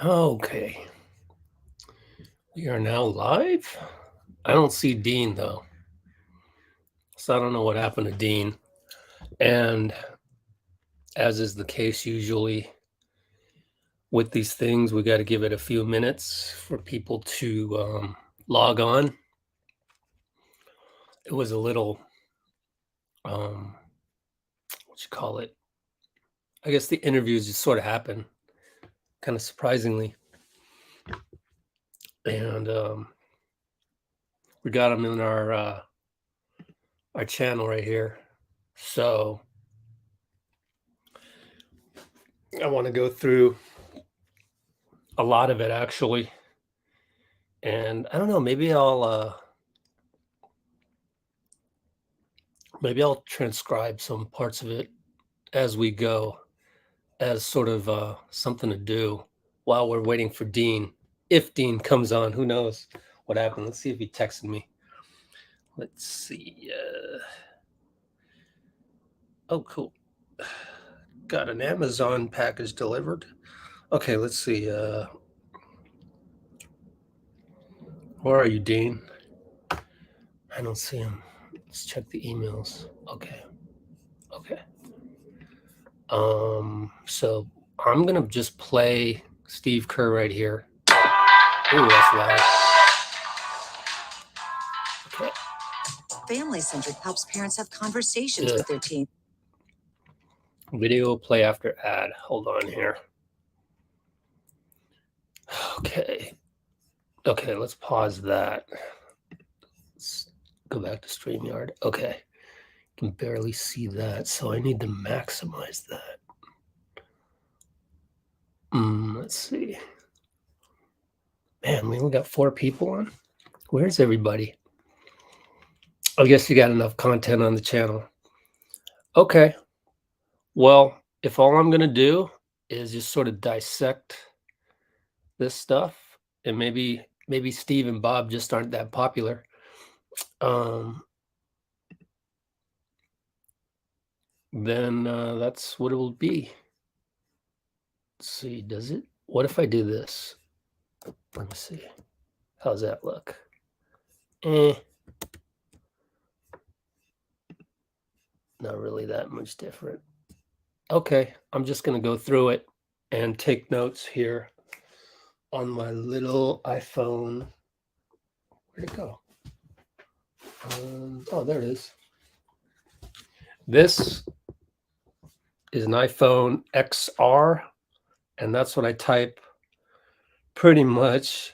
Okay. We are now live. I don't see Dean though. So I don't know what happened to Dean. And as is the case usually with these things, we got to give it a few minutes for people to log on. It was a little, what you call it? I guess the interviews just sort of happened, kind of surprisingly. And we got them in our channel right here. So I want to go through a lot of it actually. And I don't know, maybe I'll transcribe some parts of it as we go as sort of something to do while we're waiting for Dean. If Dean comes on, who knows what happened. Let's see if he texted me. Let's see. Oh, cool. Got an Amazon package delivered. Okay, let's see. Where are you, Dean? I don't see him. Let's check the emails. Okay. So I'm gonna just play Steve Kerr right here. Ooh, that's loud. Okay. Family Centric helps parents have conversations with their team. Video play after ad. Hold on here. Okay, let's pause that. Let's go back to StreamYard. Okay, can barely see that, so I need to maximize that. Let's see. Man, we only got 4 people on. Where's everybody? I guess you got enough content on the channel. Okay. Well, if all I'm going to do is just sort of dissect this stuff, and maybe Steve and Bob just aren't that popular. Then that's what it will be. Let's see, does it? What if I do this? Let me see. How's that look? Not really that much different. Okay, I'm just going to go through it and take notes here on my little iPhone. Where'd it go? Oh, there it is. This is an iPhone XR, and that's what I type pretty much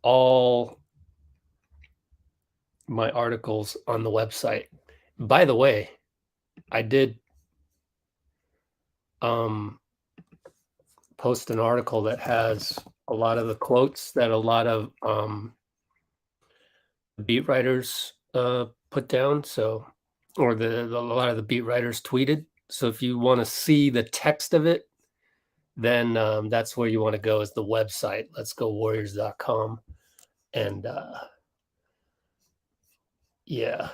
all my articles on the website. By the way, I did post an article that has a lot of the quotes that a lot of beat writers put down. So, or a lot of the beat writers tweeted. So if you want to see the text of it, then that's where you want to go, is the website, LetsGoWarriors.com. And yeah,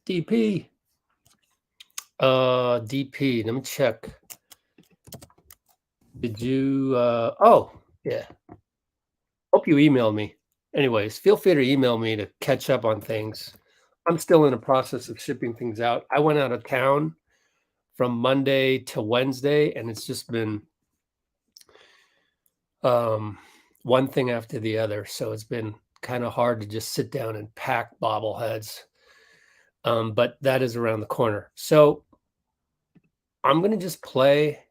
DP. DP, let me check. Did you oh yeah, hope you emailed me. Anyways, feel free to email me to catch up on things. I'm still in the process of shipping things out. I went out of town from Monday to Wednesday, and it's just been one thing after the other. So it's been kind of hard to just sit down and pack bobbleheads. But that is around the corner. So I'm going to just play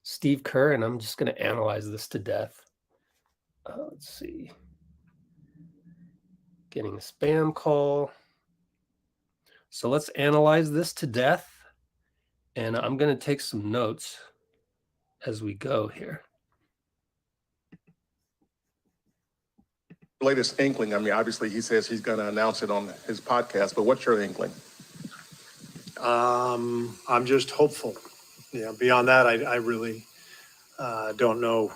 Steve Kerr, and I'm just going to analyze this to death. Let's see. Getting a spam call. So let's analyze this to death. And I'm going to take some notes as we go here. Latest inkling, I mean, obviously he says he's going to announce it on his podcast, but what's your inkling? I'm just hopeful. Beyond that, I really don't know,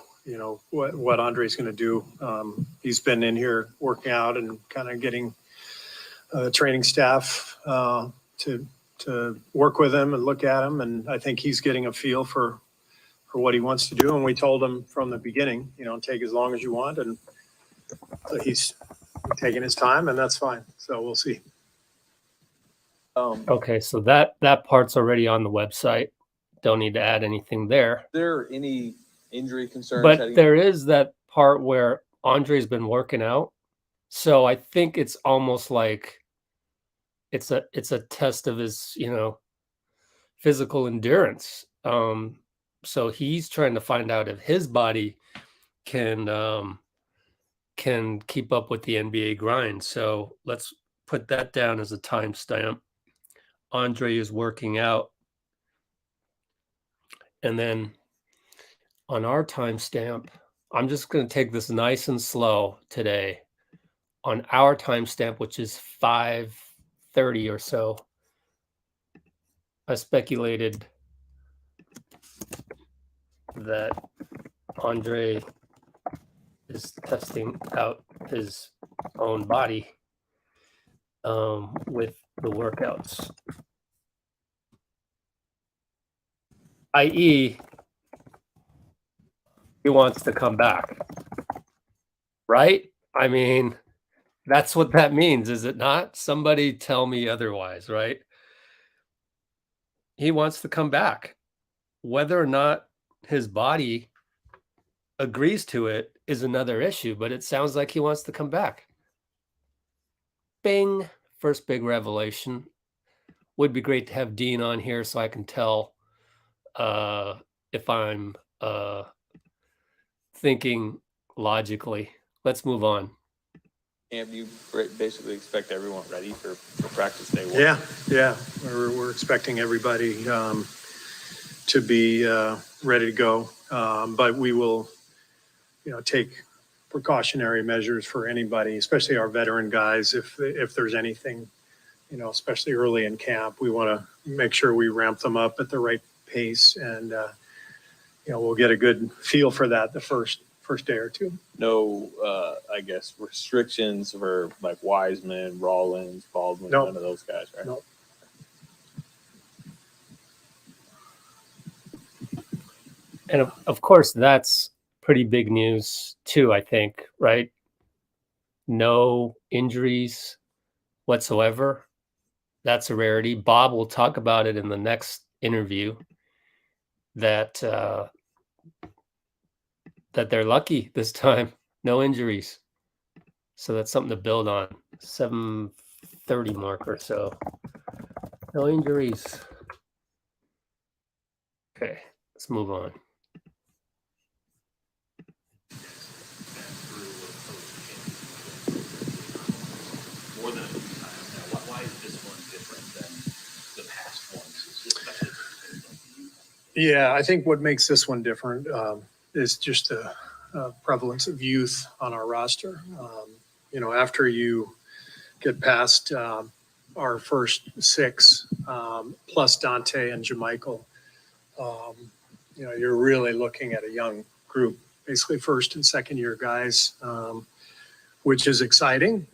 what Andre's going to do. He's been in here working out and kind of getting training staff to work with him and look at him. And I think he's getting a feel for for what he wants to do. And we told him from the beginning, take as long as you want. And so he's taking his time, and that's fine. So we'll see. Okay, so that part's already on the website. Don't need to add anything there. There any injury concerns? But there is that part where Andre's been working out. So I think it's almost like it's a test of his, physical endurance. So he's trying to find out if his body can keep up with the NBA grind. So let's put that down as a timestamp. Andre is working out. And then on our timestamp, I'm just going to take this nice and slow today. On our timestamp, which is 5:30 or so, I speculated that Andre is testing out his own body with the workouts, i.e., he wants to come back, right? I mean, that's what that means, is it not? Somebody tell me otherwise, right? He wants to come back. Whether or not his body agrees to it is another issue, but it sounds like he wants to come back. Bing, first big revelation. Would be great to have Dean on here so I can tell if I'm thinking logically. Let's move on. Camp, you basically expect everyone ready for practice day one? Yeah. We're expecting everybody to be ready to go. But we will, take precautionary measures for anybody, especially our veteran guys. If there's anything, especially early in camp, we want to make sure we ramp them up at the right pace, and we'll get a good feel for that the first day or two. No, I guess restrictions for like Wiseman, Rollins, Baldwin, No. none of those guys, right? No. And of course, that's pretty big news too, I think, right? No injuries whatsoever. That's a rarity. Bob will talk about it in the next interview, that they're lucky this time. No injuries. So that's something to build on. 7:30 mark or so. No injuries. Okay, let's move on. More than a few times now. Why is this one different than the past ones, especially for you? Yeah, I think what makes this one different is just the prevalence of youth on our roster. After you get past our first six, plus Dante and Jamichael, you're really looking at a young group, basically first and second year guys, which is exciting,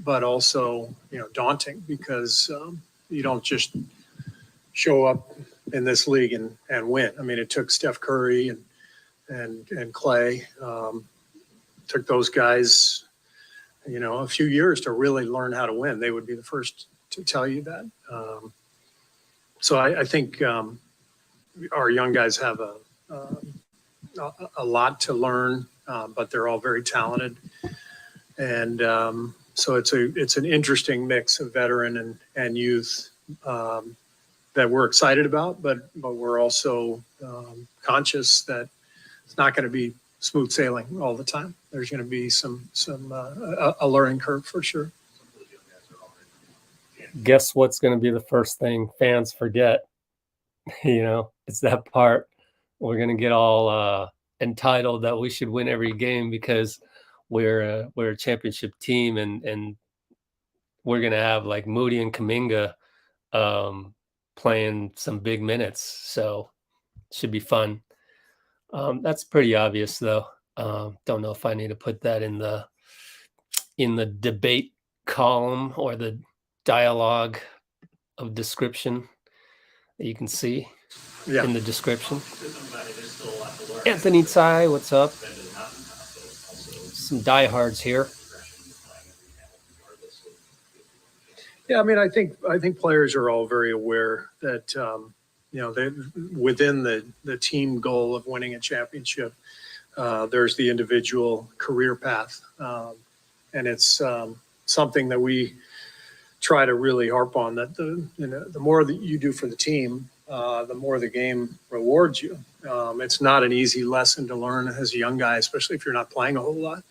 but also, daunting, because you don't just show up in this league and win. I mean, it took Steph Curry and Klay, took those guys, a few years to really learn how to win. They would be the first to tell you that. So I think our young guys have a lot to learn, but they're all very talented. And so it's an interesting mix of veteran and youth that we're excited about, but we're also conscious that it's not going to be smooth sailing all the time. There's going to be a learning curve for sure. Guess what's going to be the first thing fans forget? It's that part. We're going to get all entitled that we should win every game because we're a championship team, and we're going to have like Moody and Kuminga playing some big minutes. So it should be fun. That's pretty obvious, though. Don't know if I need to put that in the debate column or the dialogue of description that you can see. Yeah. in the description. There's still a lot to learn. Anthony Tsai, what's up? Been to the mountaintop, but also Some diehards here. progression of playing every now regardless of Yeah, I mean, I think players are all very aware that they within the team goal of winning a championship, there's the individual career path, and it's something that we try to really harp on. That the more that you do for the team, the more the game rewards you. It's not an easy lesson to learn as a young guy, especially if you're not playing a whole lot.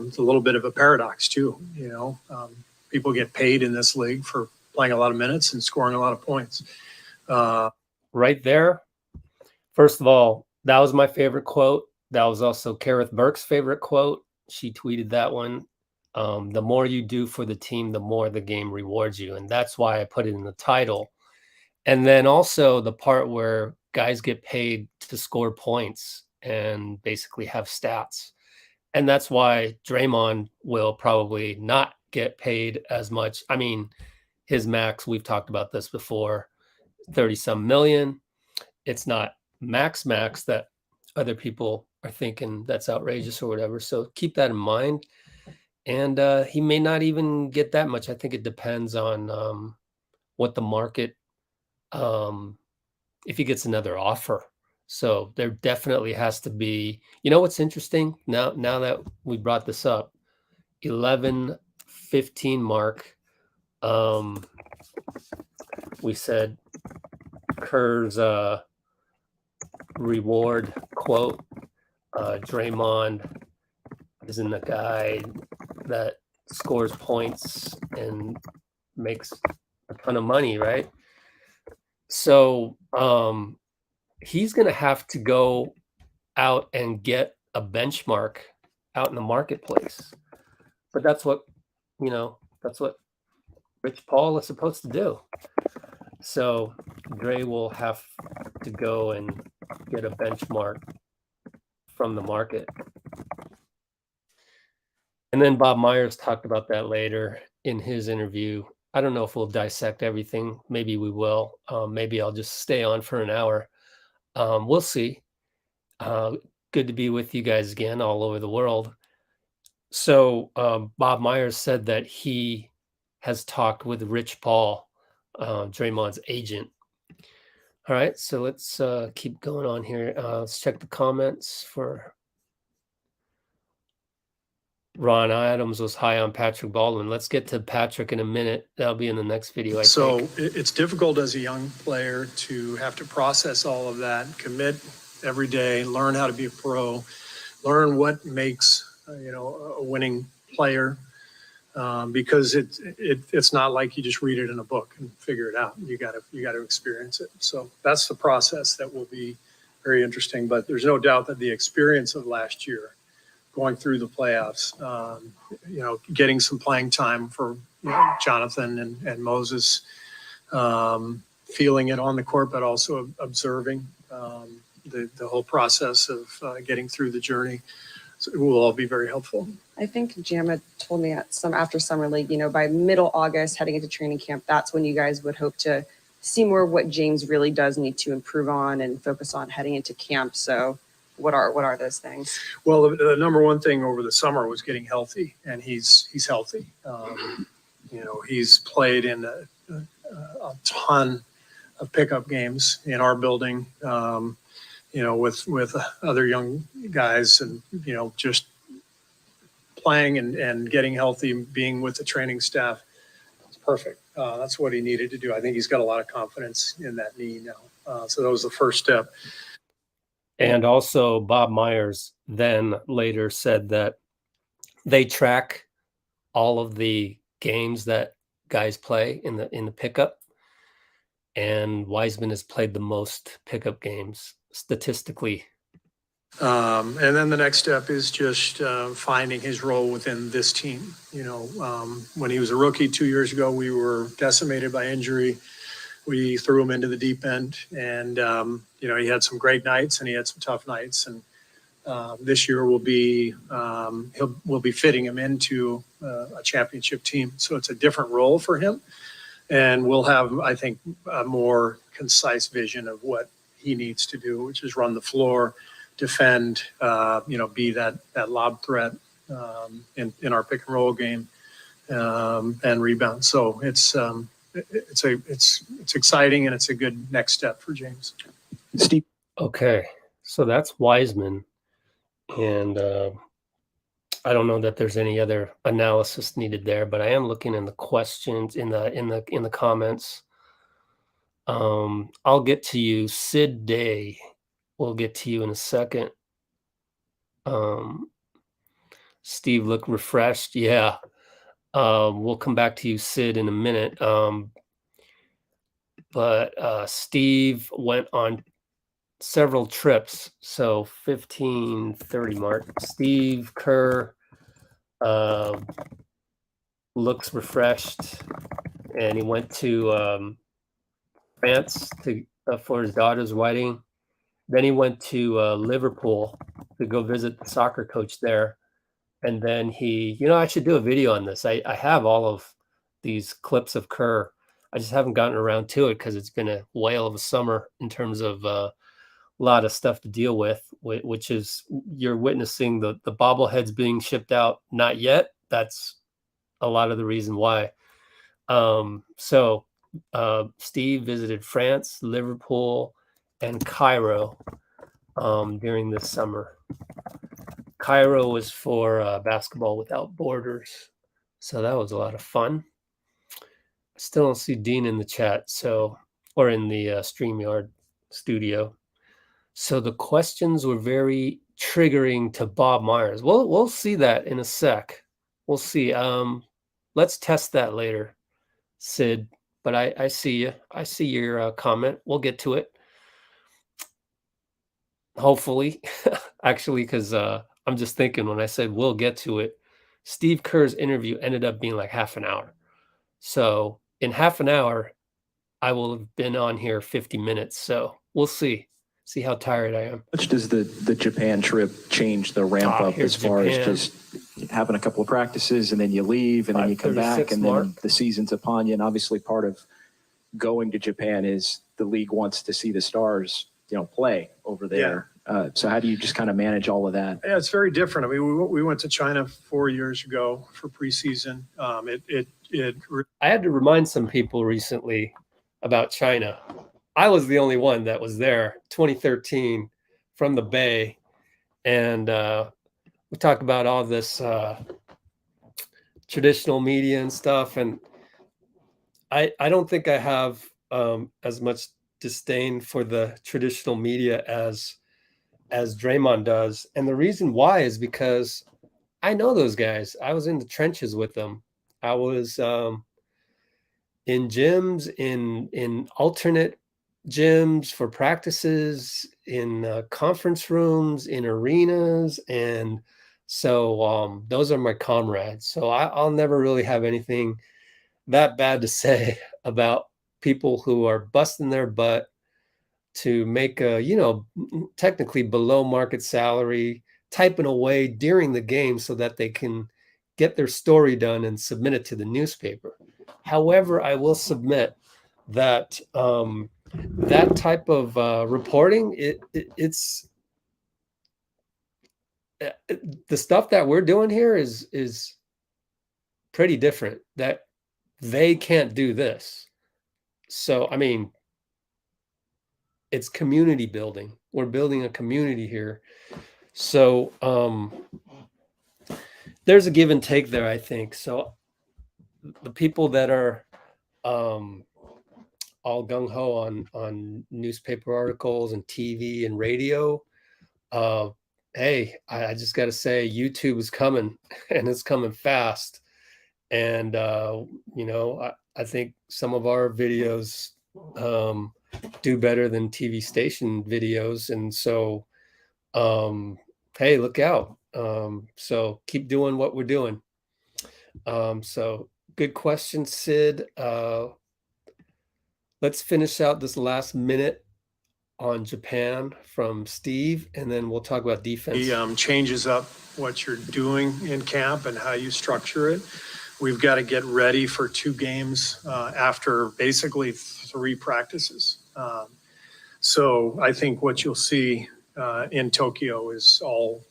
It's a little bit of a paradox too, people get paid in this league for playing a lot of minutes and scoring a lot of points. Right there. First of all, that was my favorite quote. That was also Kareth Burke's favorite quote. She tweeted that one. The more you do for the team, the more the game rewards you. And that's why I put it in the title. And then also the part where guys get paid to score points and basically have stats. And that's why Draymond will probably not get paid as much. I mean, his max, we've talked about this before, 30-some million. It's not max that other people are thinking that's outrageous or whatever. So keep that in mind. And he may not even get that much. I think it depends on what the market, if he gets another offer. So there definitely has to be, what's interesting now that we brought this up, 11-15 mark. We said Kerr's reward quote, Draymond isn't a guy that scores points and makes a ton of money, right? So he's going to have to go out and get a benchmark out in the marketplace. But that's what Rich Paul is supposed to do. So Dray will have to go and get a benchmark from the market. And then Bob Myers talked about that later in his interview. I don't know if we'll dissect everything. Maybe we will. Maybe I'll just stay on for an hour. We'll see. Good to be with you guys again all over the world. So Bob Myers said that he has talked with Rich Paul, Draymond's agent. All right, so let's keep going on here. Let's check the comments for Ron Adams was high on Patrick Baldwin. Let's get to Patrick in a minute. That'll be in the next video, I think. It's difficult as a young player to have to process all of that, commit every day, learn how to be a pro, learn what makes a winning player, because it's not like you just read it in a book and figure it out. You got to experience it. So that's the process that will be very interesting. But there's no doubt that the experience of last year, going through the playoffs, getting some playing time for Jonathan and Moses, feeling it on the court, but also observing the whole process of getting through the journey. So it will all be very helpful. I think Jama told me after summer league, by middle August heading into training camp, that's when you guys would hope to see more of what James really does need to improve on and focus on heading into camp. So what are those things? Well, the number one thing over the summer was getting healthy, and he's healthy. He's played in a ton of pickup games in our building, with other young guys, and just playing and getting healthy, being with the training staff. It's perfect. That's what he needed to do. I think he's got a lot of confidence in that knee now. So that was the first step. And also Bob Myers then later said that they track all of the games that guys play in the pickup. And Wiseman has played the most pickup games statistically. And then the next step is just finding his role within this team. When he was a rookie 2 years ago, we were decimated by injury. We threw him into the deep end, and he had some great nights and he had some tough nights. And this year we'll be fitting him into a championship team. So it's a different role for him, and we'll have, I think, a more concise vision of what he needs to do, which is run the floor, defend, be that lob threat in our pick and roll game, and rebound. So it's exciting, and it's a good next step for James. Steve. Okay, so that's Wiseman, and I don't know that there's any other analysis needed there, but I am looking in the questions in the comments. I'll get to you, Sid Day. We'll get to you in a second. Steve looked refreshed. Yeah. We'll come back to you, Sid, in a minute. But Steve went on several trips. So 15:30 mark. Steve Kerr looks refreshed, and he went to France for his daughter's wedding. Then he went to Liverpool to go visit the soccer coach there. And then I should do a video on this. I have all of these clips of Kerr. I just haven't gotten around to it because it's been a whale of a summer in terms of a lot of stuff to deal with, which is you're witnessing the bobbleheads being shipped out. Not yet. That's a lot of the reason why. So Steve visited France, Liverpool, and Cairo during this summer. Cairo was for Basketball Without Borders. So that was a lot of fun. I still don't see Dean in the chat, or in the StreamYard studio. So the questions were very triggering to Bob Myers. We'll see that in a sec. We'll see. Let's test that later, Sid. But I see you. I see your comment. We'll get to it. Hopefully, actually, because I'm just thinking when I said we'll get to it, Steve Kerr's interview ended up being like half an hour. So in half an hour, I will have been on here 50 minutes. So we'll see how tired I am. How much does the Japan trip change the ramp up as far as just having a couple of practices and then you leave and then you come back and then the season's upon you? And obviously part of going to Japan is the league wants to see the stars, play over there. Yeah. So how do you just kind of manage all of that? Yeah, it's very different. I mean, we went to China 4 years ago for preseason. I had to remind some people recently about China. I was the only one that was there 2013 from the Bay. And we talked about all this traditional media and stuff. And I don't think I have as much disdain for the traditional media as Draymond does. And the reason why is because I know those guys. I was in the trenches with them. I was in gyms, in alternate gyms for practices, in conference rooms, in arenas. And so those are my comrades. So I'll never really have anything that bad to say about people who are busting their butt to make a, technically below market salary, typing away during the game so that they can get their story done and submit it to the newspaper. However, I will submit that that type of reporting, it's the stuff that we're doing here is pretty different. That they can't do this. So, I mean, it's community building. We're building a community here. So there's a give and take there, I think. So the people that are all gung-ho on newspaper articles and TV and radio, hey, I just got to say, YouTube is coming, and it's coming fast. And, I think some of our videos do better than TV station videos. And so, hey, look out. So keep doing what we're doing. So good question, Sid. Let's finish out this last minute on Japan from Steve, and then we'll talk about defense. He changes up what you're doing in camp and how you structure it. We've got to get ready for 2 games after basically 3 practices. So I think what you'll see in Tokyo is all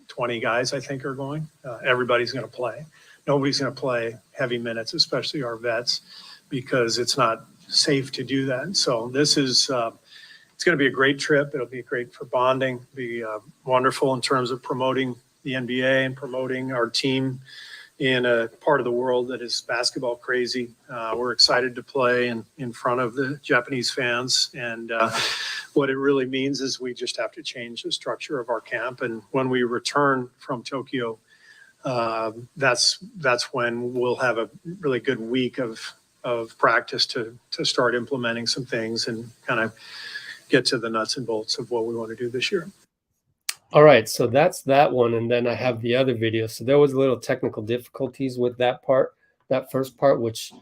20 guys, I think, are going. Everybody's going to play. Nobody's going to play heavy minutes, especially our vets, because it's not safe to do that. So this is, it's going to be a great trip. It'll be great for bonding, be wonderful in terms of promoting the NBA and promoting our team in a part of the world that is basketball crazy. We're excited to play in front of the Japanese fans. And what it really means is we just have to change the structure of our camp. And when we return from Tokyo, that's when we'll have a really good week of practice to start implementing some things and kind of get to the nuts and bolts of what we want to do this year. All right, so that's that one, and then I have the other video. So there was a little technical difficulties with that part, that first part, which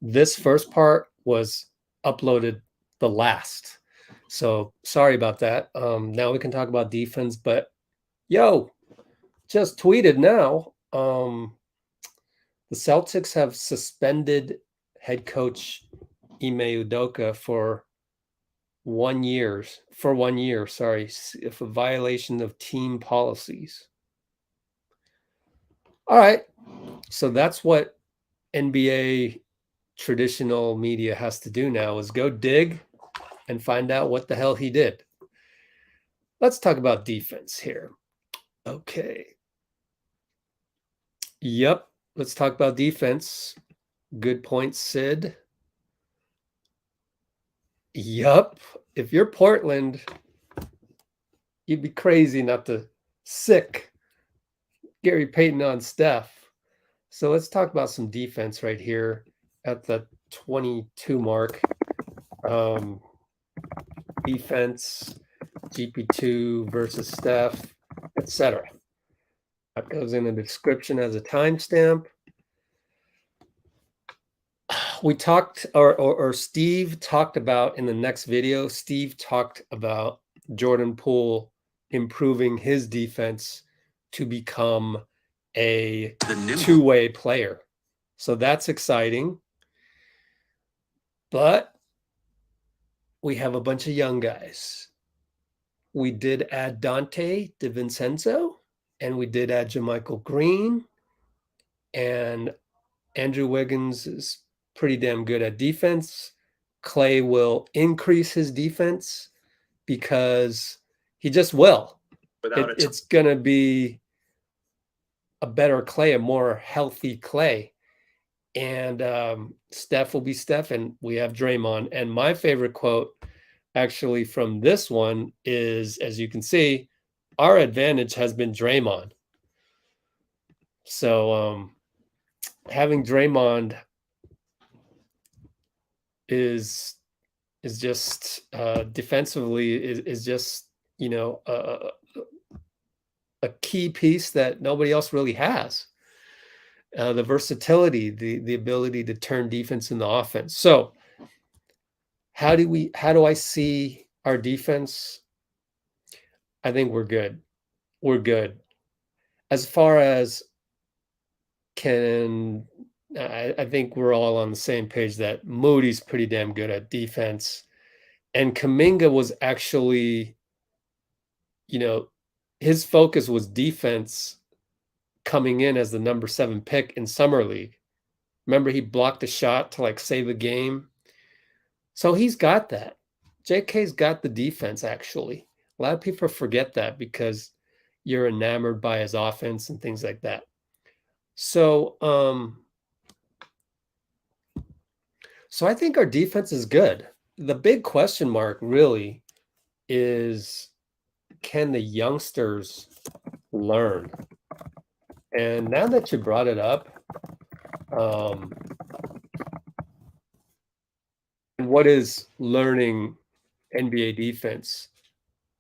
this first part was uploaded the last. So sorry about that. Now we can talk about defense, but yo, just tweeted now. The Celtics have suspended head coach Ime Udoka for 1 year, sorry, if a violation of team policies. All right. So that's what NBA traditional media has to do now, is go dig and find out what the hell he did. Let's talk about defense here. Okay. Yep. Let's talk about defense. Good point, Sid. Yup. If you're Portland, you'd be crazy not to sick Gary Payton on Steph. So let's talk about some defense right here at the 22 mark. Defense, GP2 versus Steph, etc. That goes in the description as a timestamp. We talked, or Steve talked about in the next video, Steve talked about Jordan Poole improving his defense to become a two-way player. So that's exciting. But we have a bunch of young guys. We did add Dante DiVincenzo, and we did add JaMychal Green, and Andrew Wiggins is pretty damn good at defense. Klay will increase his defense because he just will. It's going to be a better Klay, a more healthy Klay. And Steph will be Steph, and we have Draymond. And my favorite quote actually from this one is, as you can see, our advantage has been Draymond. So having Draymond is just defensively is just, you know, a key piece that nobody else really has. The versatility, the ability to turn defense into offense. So how do I see our defense? I think we're good. We're good. As far as I think we're all on the same page that Moody's pretty damn good at defense. And Kuminga was actually, you know, his focus was defense coming in as the number 7 pick in Summer League. Remember, he blocked a shot to like save a game. So he's got that. JK's got the defense, actually. A lot of people forget that because you're enamored by his offense and things like that. So, so I think our defense is good. The big question mark really is, can the youngsters learn? And now that you brought it up, what is learning NBA defense?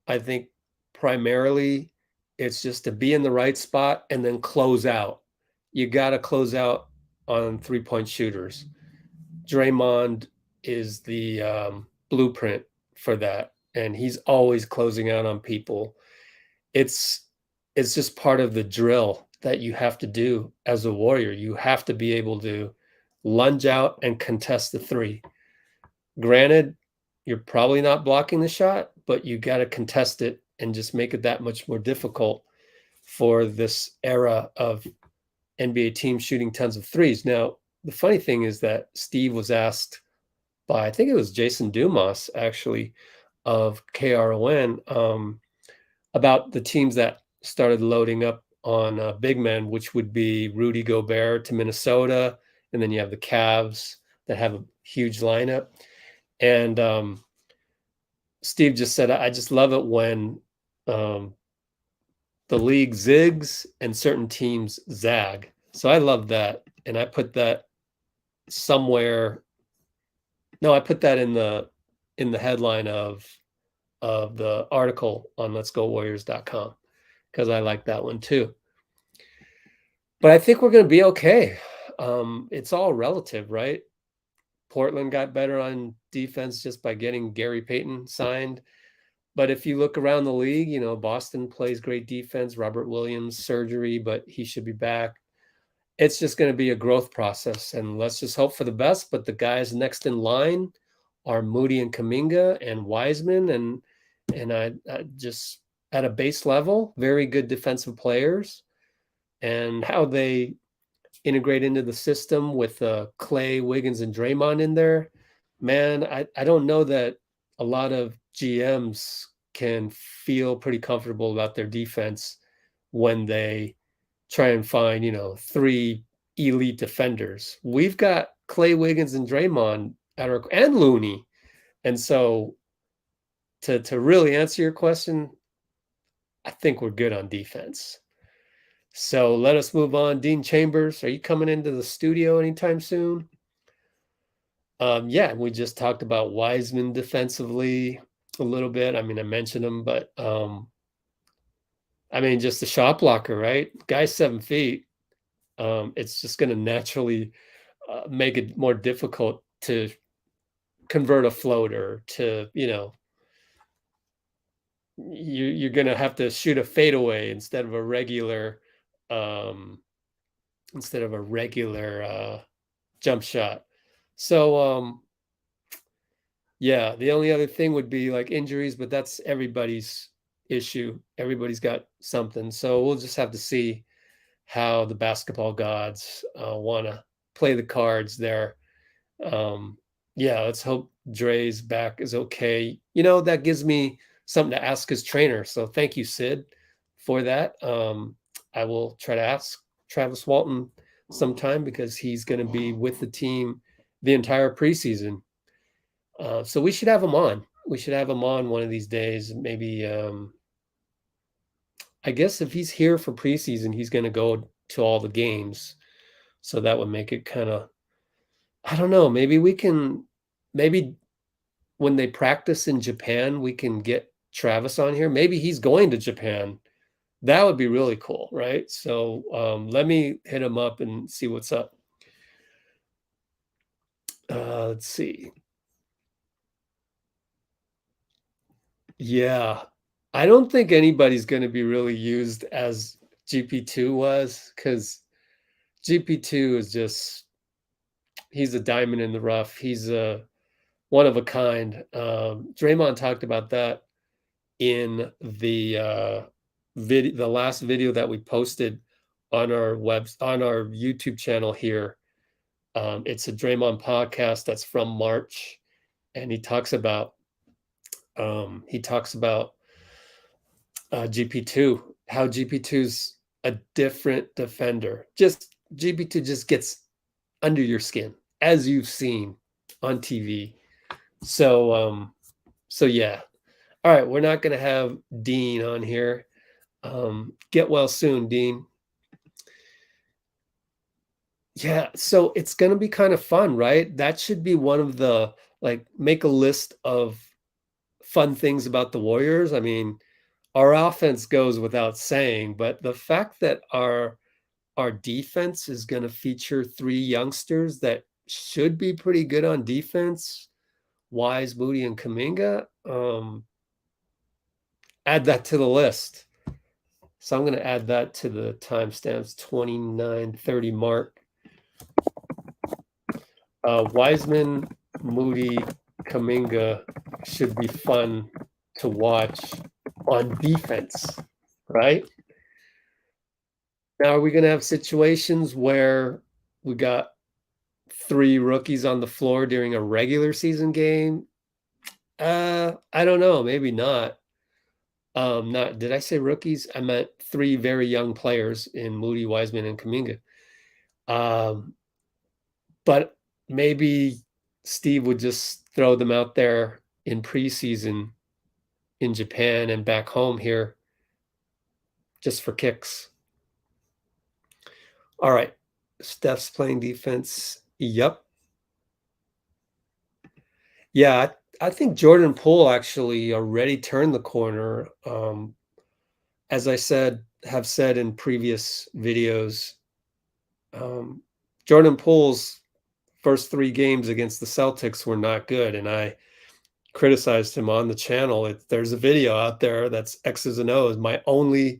I think primarily it's just to be in the right spot and then close out. You got to close out on three-point shooters. Draymond is the blueprint for that, and he's always closing out on people. It's just part of the drill that you have to do as a Warrior. You have to be able to lunge out and contest the three. Granted, you're probably not blocking the shot, but you got to contest it and just make it that much more difficult for this era of NBA teams shooting tons of threes. Now, the funny thing is that Steve was asked by, I think it was Jason Dumas, actually, of KRON, about the teams that started loading up on big men, which would be Rudy Gobert to Minnesota, and then you have the Cavs that have a huge lineup. And Steve just said, I just love it when the league zigs and certain teams zag. So I love that. And I put that somewhere. No, I put that in the headline of the article on LetsGoWarriors.com because I like that one too. But I think we're going to be okay. It's all relative, right? Portland got better on defense just by getting Gary Payton signed. But if you look around the league, you know, Boston plays great defense. Robert Williams surgery, but he should be back. It's just going to be a growth process, and let's just hope for the best. But the guys next in line are Moody and Kuminga and Wiseman, and I just at a base level, very good defensive players, and how they integrate into the system with Klay, Wiggins, and Draymond in there. Man, I don't know that a lot of GMs can feel pretty comfortable about their defense when they try and find, you know, 3 elite defenders. We've got Klay, Wiggins, and Draymond and Looney. And so to really answer your question, I think we're good on defense. So let us move on. Dean Chambers, are you coming into the studio anytime soon? Yeah, we just talked about Wiseman defensively a little bit. I mean, I mentioned him, but I mean, just the shot blocker, right? Guy's 7 feet. It's just going to naturally make it more difficult to convert a floater to, you know, you're going to have to shoot a fadeaway instead of a regular jump shot. So yeah, the only other thing would be like injuries, but that's everybody's issue. Everybody's got something. So we'll just have to see how the basketball gods want to play the cards there. Yeah, let's hope Dray's back is okay. You know, that gives me something to ask his trainer. So thank you, Sid, for that. I will try to ask Travis Walton sometime because he's going to be with the team the entire preseason. So we should have him on. We should have him on one of these days. Maybe, I guess if he's here for preseason, he's going to go to all the games. So that would make it kind of, I don't know, maybe when they practice in Japan, we can get Travis on here. Maybe he's going to Japan. That would be really cool, right? So let me hit him up and see what's up. Let's see. Yeah, I don't think anybody's going to be really used as GP2 was, because GP2 is just, he's a diamond in the rough. He's a one of a kind. Draymond talked about that in the the last video that we posted on our YouTube channel here. It's a Draymond podcast that's from March, and he talks about GP2, how GP2's a different defender. Just GP2 just gets under your skin, as you've seen on TV. So yeah. All right, we're not going to have Dean on here. Get well soon, Dean. Yeah, so it's going to be kind of fun, right? That should be one of the, like, make a list of fun things about the Warriors. I mean, our offense goes without saying, but the fact that our defense is going to feature 3 youngsters that should be pretty good on defense, Wise, Moody, and Kuminga, add that to the list. So I'm going to add that to the timestamps 29:30 mark. Wiseman, Moody, Kuminga should be fun to watch on defense, right? Now, are we going to have situations where we got 3 rookies on the floor during a regular season game? I don't know. Maybe not. Did I say rookies? I meant 3 very young players in Moody, Wiseman, and Kuminga. But maybe Steve would just throw them out there in preseason in Japan and back home here just for kicks. All right. Steph's playing defense. Yep. Yeah, I think Jordan Poole actually already turned the corner. As I have said in previous videos, Jordan Poole's first 3 games against the Celtics were not good, and I criticized him on the channel. There's a video out there that's X's and O's. I only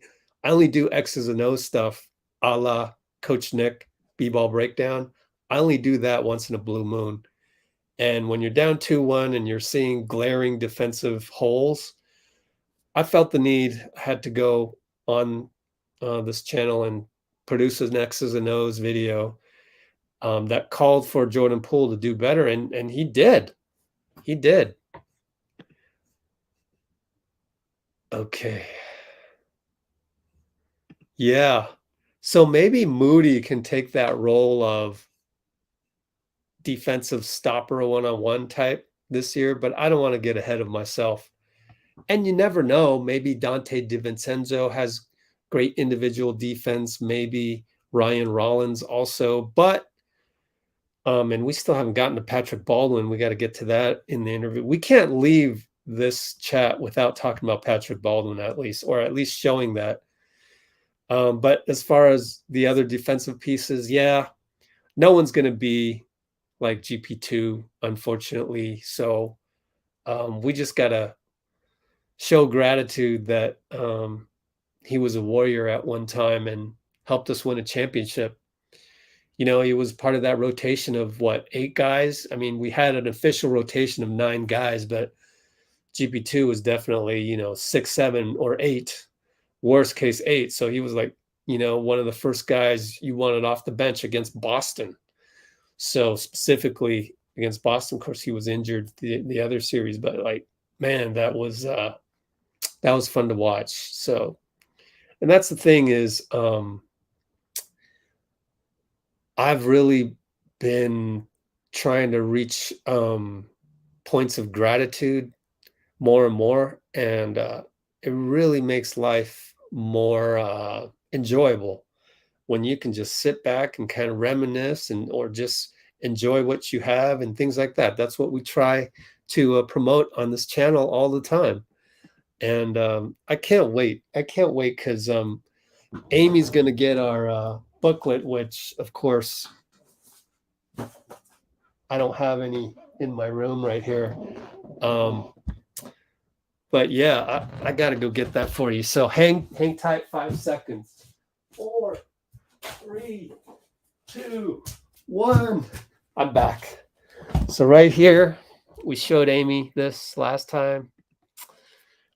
do X's and O's stuff a la Coach Nick B-ball breakdown. I only do that once in a blue moon. And when you're down 2-1 and you're seeing glaring defensive holes, I felt the need, had to go on this channel and produce an X's and O's video that called for Jordan Poole to do better, and he did. He did. Okay. Yeah. So maybe Moody can take that role of defensive stopper one-on-one type this year, but I don't want to get ahead of myself. And you never know. Maybe Dante DiVincenzo has great individual defense. Maybe Ryan Rollins also. But and we still haven't gotten to Patrick Baldwin. We got to get to that in the interview. We can't leave this chat without talking about Patrick Baldwin at least, or at least showing that. But as far as the other defensive pieces, yeah, no one's going to be like GP2, unfortunately. So we just got to show gratitude that he was a Warrior at one time and helped us win a championship. You know, he was part of that rotation of 8 guys. I mean, we had an official rotation of 9 guys, but GP2 was definitely, 6, 7, or 8, worst case 8. So he was one of the first guys you wanted off the bench against Boston. So specifically against Boston, of course, he was injured the other series, but man, that was fun to watch. So, and that's the thing is, I've really been trying to reach points of gratitude more and more, and it really makes life more enjoyable when you can just sit back and kind of reminisce or just enjoy what you have and things like that. That's what we try to promote on this channel all the time. And I can't wait. Because Amy's going to get our booklet, which, of course, I don't have any in my room right here. But yeah, I got to go get that for you. So hang tight 5 seconds. 4, 3, 2, 1. I'm back. So right here, we showed Amy this last time.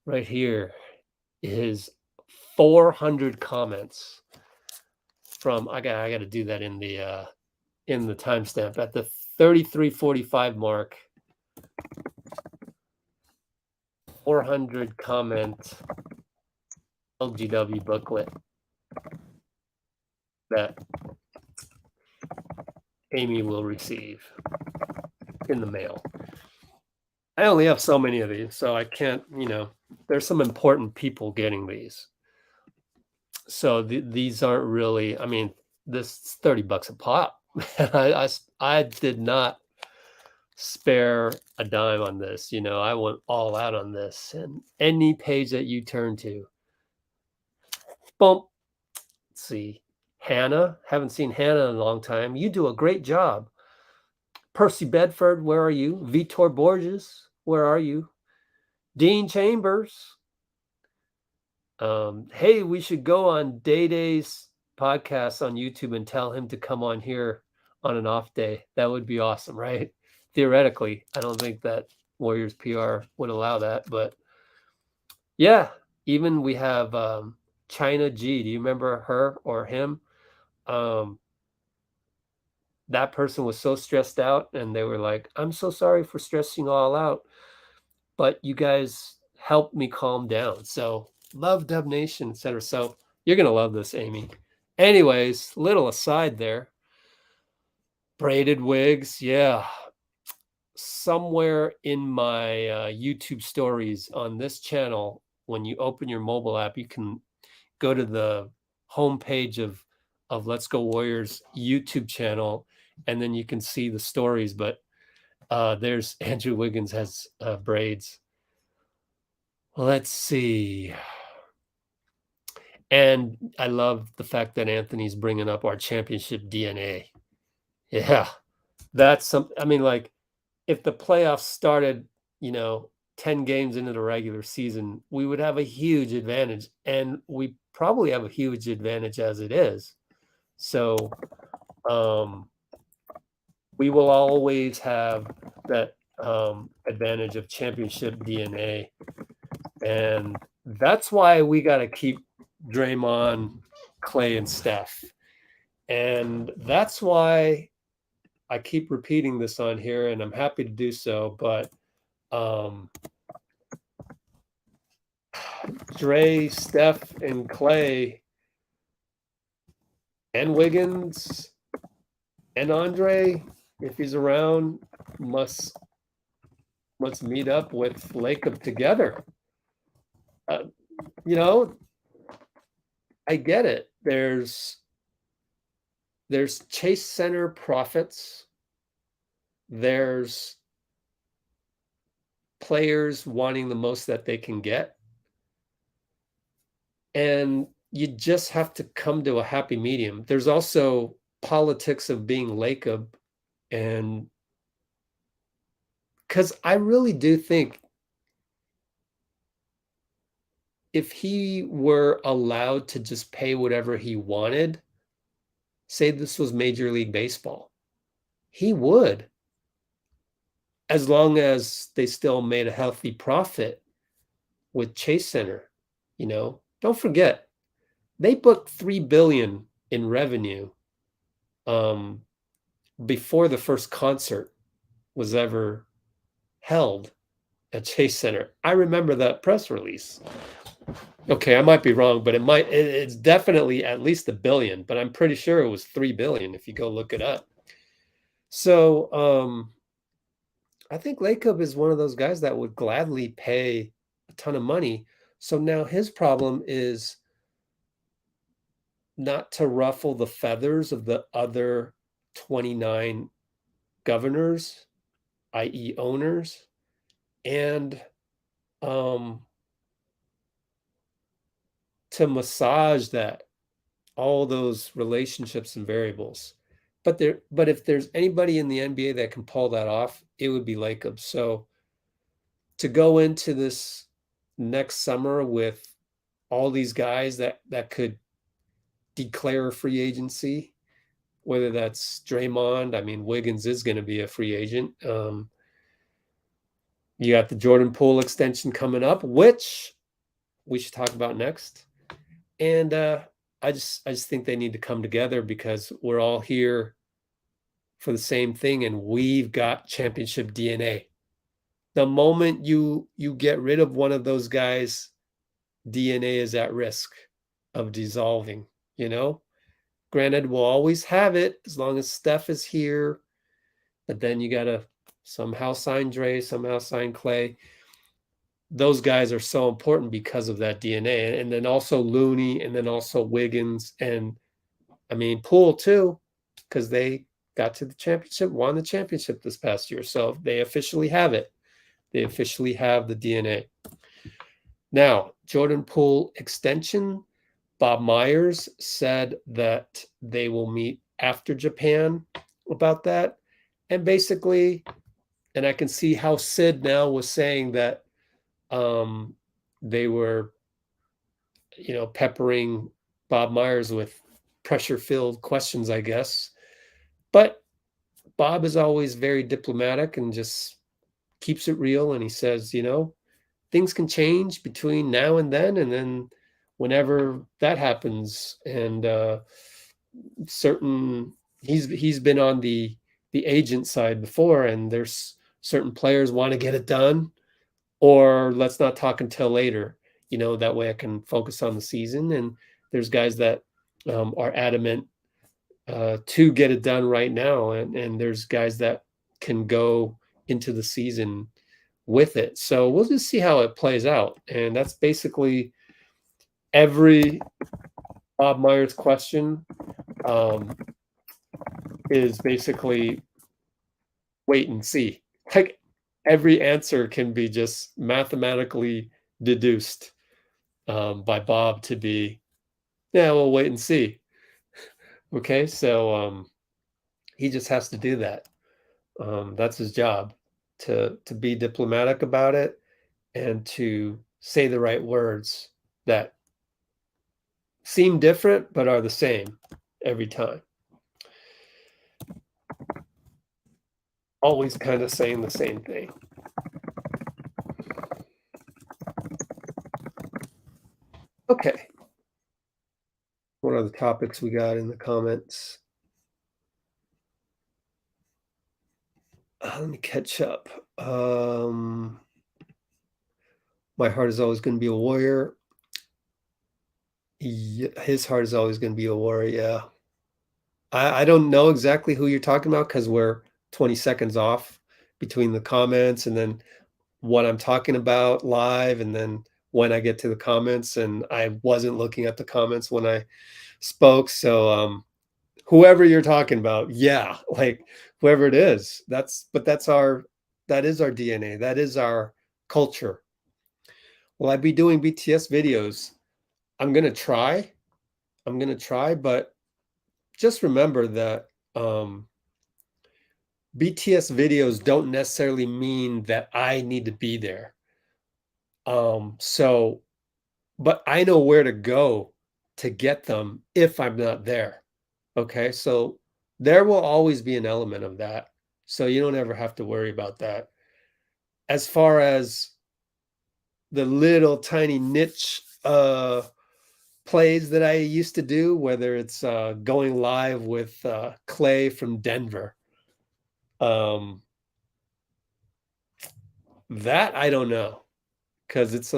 Right here is 400 comments from, I got to do that in the timestamp at the 33:45 mark. 400 comment LGW booklet that Amy will receive in the mail. I only have so many of these, so I can't, there's some important people getting these. So these aren't really, this is $30 a pop. I did not spare a dime on this. I went all out on this, and any page that you turn to, boom. Let's see. Hannah, haven't seen Hannah in a long time. You do a great job. Percy Bedford, where are you? Vitor Borges, where are you? Dean Chambers. Hey, we should go on Day's podcast on YouTube and tell him to come on here on an off day. That would be awesome, right? Theoretically, I don't think that Warriors PR would allow that. But yeah, even we have China G. Do you remember her or him? That person was so stressed out, and they were like, I'm so sorry for stressing all out, but you guys helped me calm down. So love Dub Nation, etc. So you're going to love this, Amy. Anyways, little aside there. Braided wigs. Yeah. Somewhere in my YouTube stories on this channel, when you open your mobile app, you can go to the homepage of Let's Go Warriors YouTube channel, and then you can see the stories. But there's Andrew Wiggins has braids. Let's see. And I love the fact that Anthony's bringing up our championship DNA. Yeah, that's something. I mean, like, if the playoffs started, 10 games into the regular season, we would have a huge advantage. And we probably have a huge advantage as it is. So we will always have that advantage of championship DNA. And that's why we got to keep Draymond, Klay, and Steph. And that's why I keep repeating this on here, and I'm happy to do so. But Dray, Steph, and Klay, and Wiggins, and Andre, if he's around, must meet up with Lacob together. I get it. There's Chase Center profits. There's players wanting the most that they can get. And you just have to come to a happy medium. There's also politics of being Lacob, and because I really do think if he were allowed to just pay whatever he wanted, say this was Major League Baseball, he would, as long as they still made a healthy profit with Chase Center. Don't forget, they booked $3 billion in revenue before the first concert was ever held at Chase Center. I remember that press release. Okay, I might be wrong, but it's definitely at least $1 billion, but I'm pretty sure it was $3 billion if you go look it up. So I think Lacob is one of those guys that would gladly pay a ton of money. So now his problem is not to ruffle the feathers of the other 29 governors, i.e. owners, and to massage all those relationships and variables. But if there's anybody in the NBA that can pull that off, it would be Lacob. So to go into this next summer with all these guys that could declare free agency, whether that's Draymond, I mean, Wiggins is going to be a free agent. You got the Jordan Poole extension coming up, which we should talk about next. And I just think they need to come together because we're all here for the same thing, and we've got championship DNA. The moment you get rid of one of those guys, DNA is at risk of dissolving. Granted, we'll always have it as long as Steph is here, but then you got to somehow sign Dray, somehow sign Klay. Those guys are so important because of that DNA. And then also Looney, and then also Wiggins, and I mean Poole too, because they got to the championship, won the championship this past year. So they officially have it. They officially have the DNA. Now, Jordan Poole extension, Bob Myers said that they will meet after Japan about that. And basically, and I can see how Sid now was saying that they were, peppering Bob Myers with pressure-filled questions, I guess. But Bob is always very diplomatic and just keeps it real, and he says, things can change between now and then whenever that happens. And he's been on the agent side before, and there's certain players want to get it done, or let's not talk until later. That way I can focus on the season. And there's guys that are adamant to get it done right now, and there's guys that can go into the season with it. So we'll just see how it plays out. And that's basically every Bob Myers question is basically wait and see. Like every answer can be just mathematically deduced by Bob to be, yeah, we'll wait and see. Okay, so he just has to do that. That's his job, to be diplomatic about it and to say the right words that seem different but are the same every time. Always kind of saying the same thing. Okay. What are the topics we got in the comments? Let me catch up. My heart is always going to be a warrior. His heart is always going to be a warrior. Yeah. I don't know exactly who you're talking about, because we're 20 seconds off between the comments and then what I'm talking about live, and then when I get to the comments, and I wasn't looking at the comments when I spoke. So whoever you're talking about, yeah, like whoever it is, that is our DNA. That is our culture. Will I be doing BTS videos? I'm going to try, but just remember that BTS videos don't necessarily mean that I need to be there. But I know where to go to get them if I'm not there. Okay, so there will always be an element of that. So you don't ever have to worry about that. As far as the little tiny niche plays that I used to do, whether it's going live with Klay from Denver, that I don't know, because it's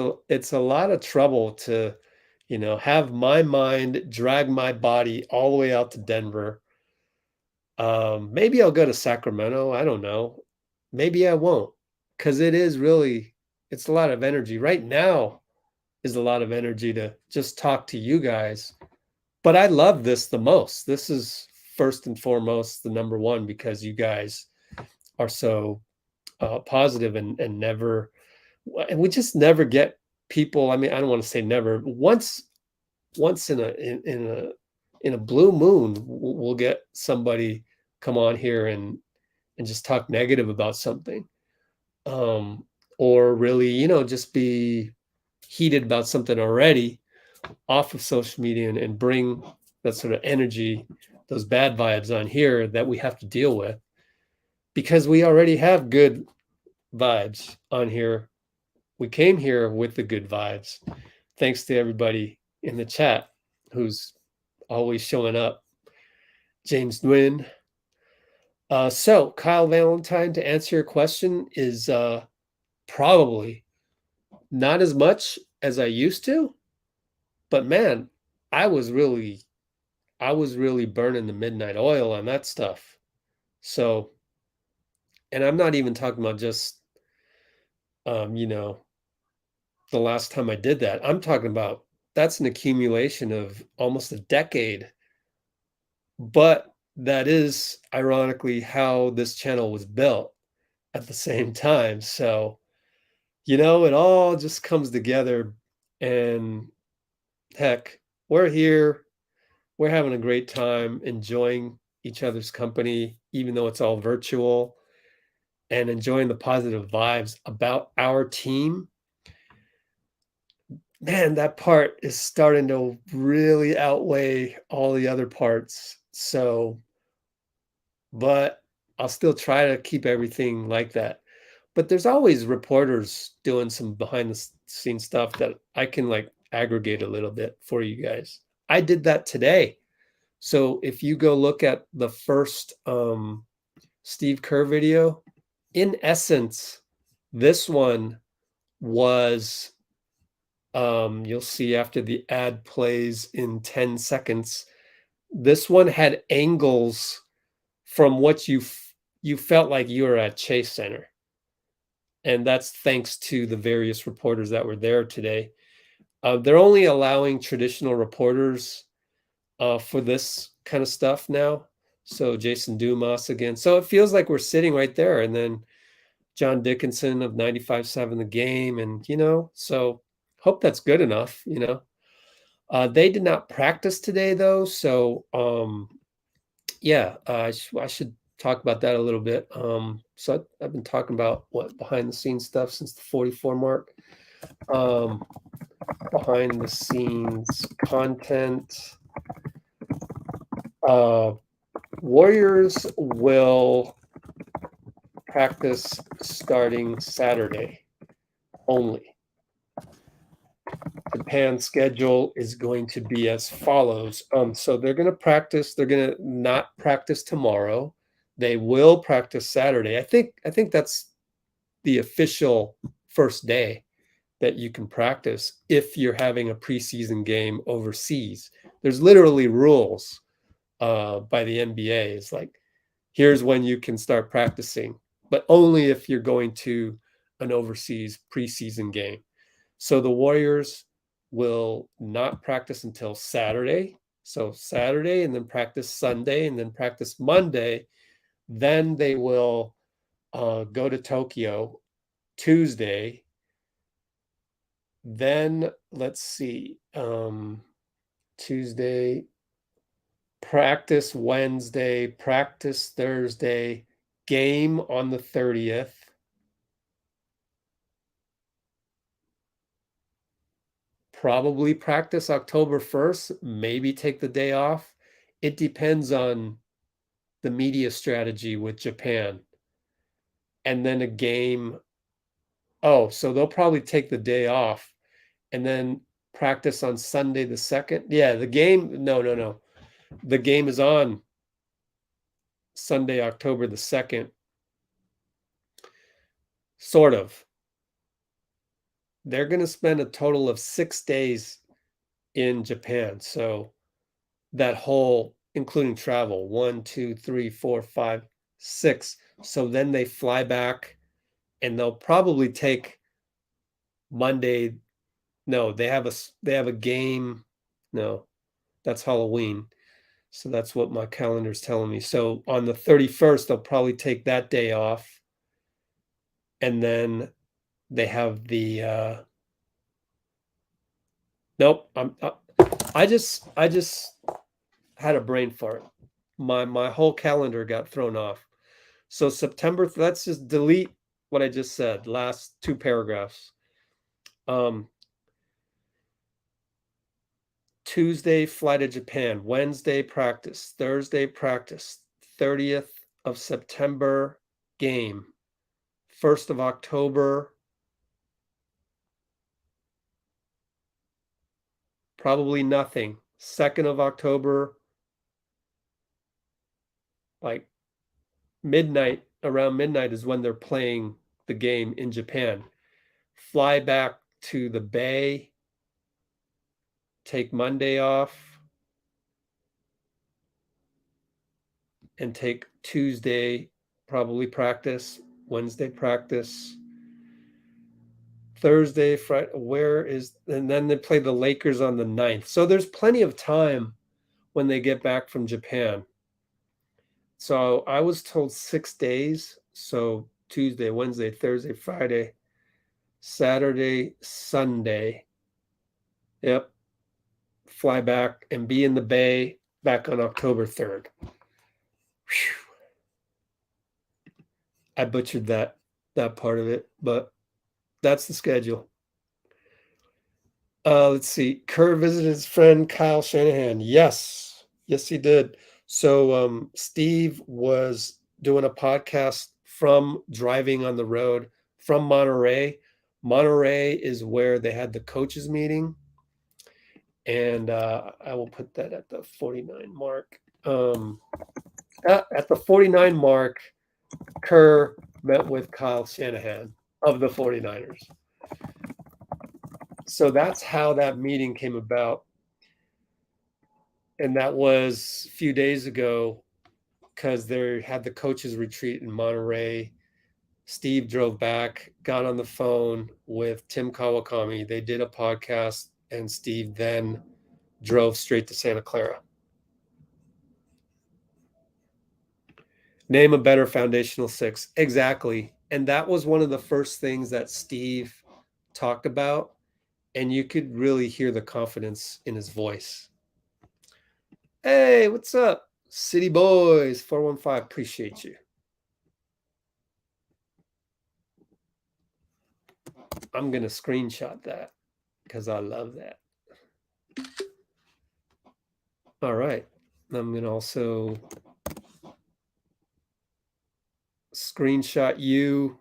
a lot of trouble to, have my mind drag my body all the way out to Denver. Maybe I'll go to Sacramento. I don't know. Maybe I won't, because it's a lot of energy. Right now is a lot of energy to just talk to you guys. But I love this the most. This is first and foremost the number one, because you guys are so positive and we just never get people. I mean, I don't want to say never. Once in a blue moon, we'll get somebody come on here and just talk negative about something, or really, just be heated about something already off of social media and bring that sort of energy, those bad vibes on here that we have to deal with, because we already have good vibes on here. We came here with the good vibes. Thanks to everybody in the chat who's always showing up. James Nguyen. So Kyle Valentine, to answer your question, is probably not as much as I used to, but man, I was really burning the midnight oil on that stuff. So, and I'm not even talking about just, the last time I did that. I'm talking about, that's an accumulation of almost a decade. But that is ironically how this channel was built at the same time. So, it all just comes together, and heck, we're here. We're having a great time, enjoying each other's company, even though it's all virtual, and enjoying the positive vibes about our team. Man, that part is starting to really outweigh all the other parts. So, but I'll still try to keep everything like that. but there's always reporters doing some behind the scenes stuff that I can like aggregate a little bit for you guys. I did that today. So if you go look at the first Steve Kerr video, in essence, this one was, you'll see after the ad plays in 10 seconds, this one had angles from what you felt like you were at Chase Center. And that's thanks to the various reporters that were there today. They're only allowing traditional reporters for this kind of stuff now. So Jason Dumas again. So it feels like we're sitting right there. And then John Dickinson of 95.7 The Game. And, so hope that's good enough, They did not practice today, though. So, I should talk about that a little bit. So I've been talking about behind the scenes stuff since the 44 mark. Behind the scenes content. Warriors will practice starting Saturday only. Japan's schedule is going to be as follows. So they're going to practice. They're going to not practice tomorrow. They will practice Saturday. I think that's the official first day that you can practice if you're having a preseason game overseas. There's literally rules by the NBA. It's like, here's when you can start practicing, but only if you're going to an overseas preseason game. So the Warriors will not practice until Saturday. So Saturday, and then practice Sunday, and then practice Monday. Then they will go to Tokyo Tuesday. Then let's see, Tuesday, practice Wednesday, practice Thursday, game on the 30th. Probably practice October 1st, maybe take the day off. It depends on the media strategy with Japan. And then a game. Oh, so they'll probably take the day off and then practice on Sunday the 2nd. Yeah, the game, no. The game is on Sunday, October the 2nd. Sort of. They're going to spend a total of 6 days in Japan. So that whole, including travel, 1, 2, 3, 4, 5, 6. So then they fly back and they'll probably take Monday. No, they have a game. No, that's Halloween. So that's what my calendar's telling me. So on the 31st, they'll probably take that day off. And then they have the nope. I just had a brain fart. My whole calendar got thrown off. So September, let's just delete what I just said, last 2 paragraphs. Tuesday, fly to Japan. Wednesday, practice. Thursday, practice. 30th of September, game. 1st of October, probably nothing. 2nd of October, like midnight, around midnight is when they're playing the game in Japan. Fly back to the Bay, take Monday off, and take Tuesday, probably practice, Wednesday practice, Thursday, Friday, and then they play the Lakers on the 9th. So there's plenty of time when they get back from Japan. So I was told 6 days. So Tuesday, Wednesday, Thursday, Friday, Saturday, Sunday. Yep. Fly back and be in the Bay back on October 3rd. Whew. I butchered that part of it, but that's the schedule. Let's see. Kerr visited his friend Kyle Shanahan. Yes, he did. So Steve was doing a podcast from driving on the road from Monterey. Monterey is where they had the coaches meeting. And I will put that at the 49 mark. At the 49 mark, Kerr met with Kyle Shanahan of the 49ers. So that's how that meeting came about. And that was a few days ago because they had the coaches retreat in Monterey. Steve drove back, got on the phone with Tim Kawakami. They did a podcast, and Steve then drove straight to Santa Clara. Name a better foundational six. Exactly. And that was one of the first things that Steve talked about. And you could really hear the confidence in his voice. Hey, what's up? City Boys 415. Appreciate you. I'm going to screenshot that because I love that. All right. I'm going to also screenshot you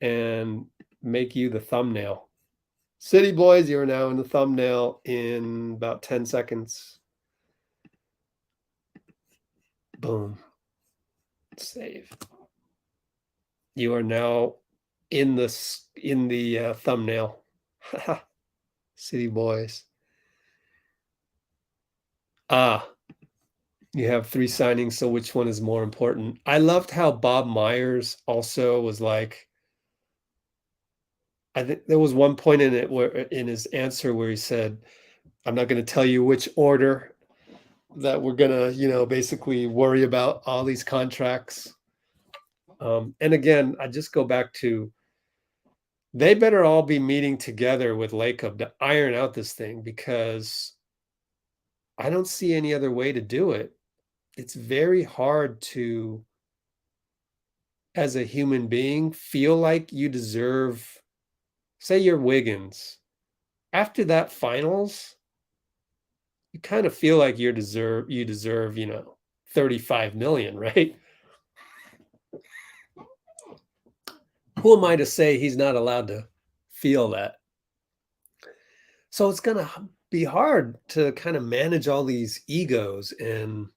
and make you the thumbnail. City Boys, you are now in the thumbnail in about 10 seconds. Boom. Save. You are now in the thumbnail. City Boys. You have 3 signings, so which one is more important? I loved how Bob Myers also was like, I think there was one point in it where in his answer where he said, I'm not going to tell you which order that we're going to, basically worry about all these contracts. And again, I just go back to, they better all be meeting together with Lacob to iron out this thing, because I don't see any other way to do it. It's very hard to, as a human being, feel like you deserve, say you're Wiggins. After that finals, you kind of feel like you deserve, 35 million, right? Who am I to say he's not allowed to feel that? So it's going to be hard to kind of manage all these egos. And,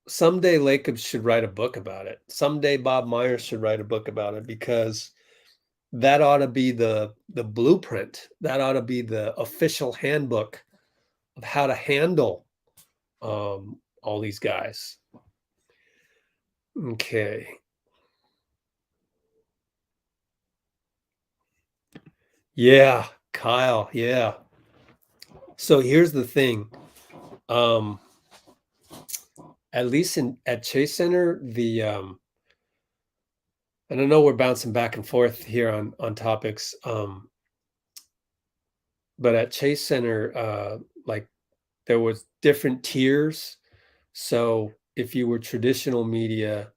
someday Lacob should write a book about it. Someday Bob Myers should write a book about it, because that ought to be the blueprint. That ought to be the official handbook of how to handle all these guys. Okay. Yeah, Kyle. Yeah. So here's the thing. At least at Chase Center, and I know we're bouncing back and forth here on topics. But at Chase Center, there was different tiers. So if you were traditional media,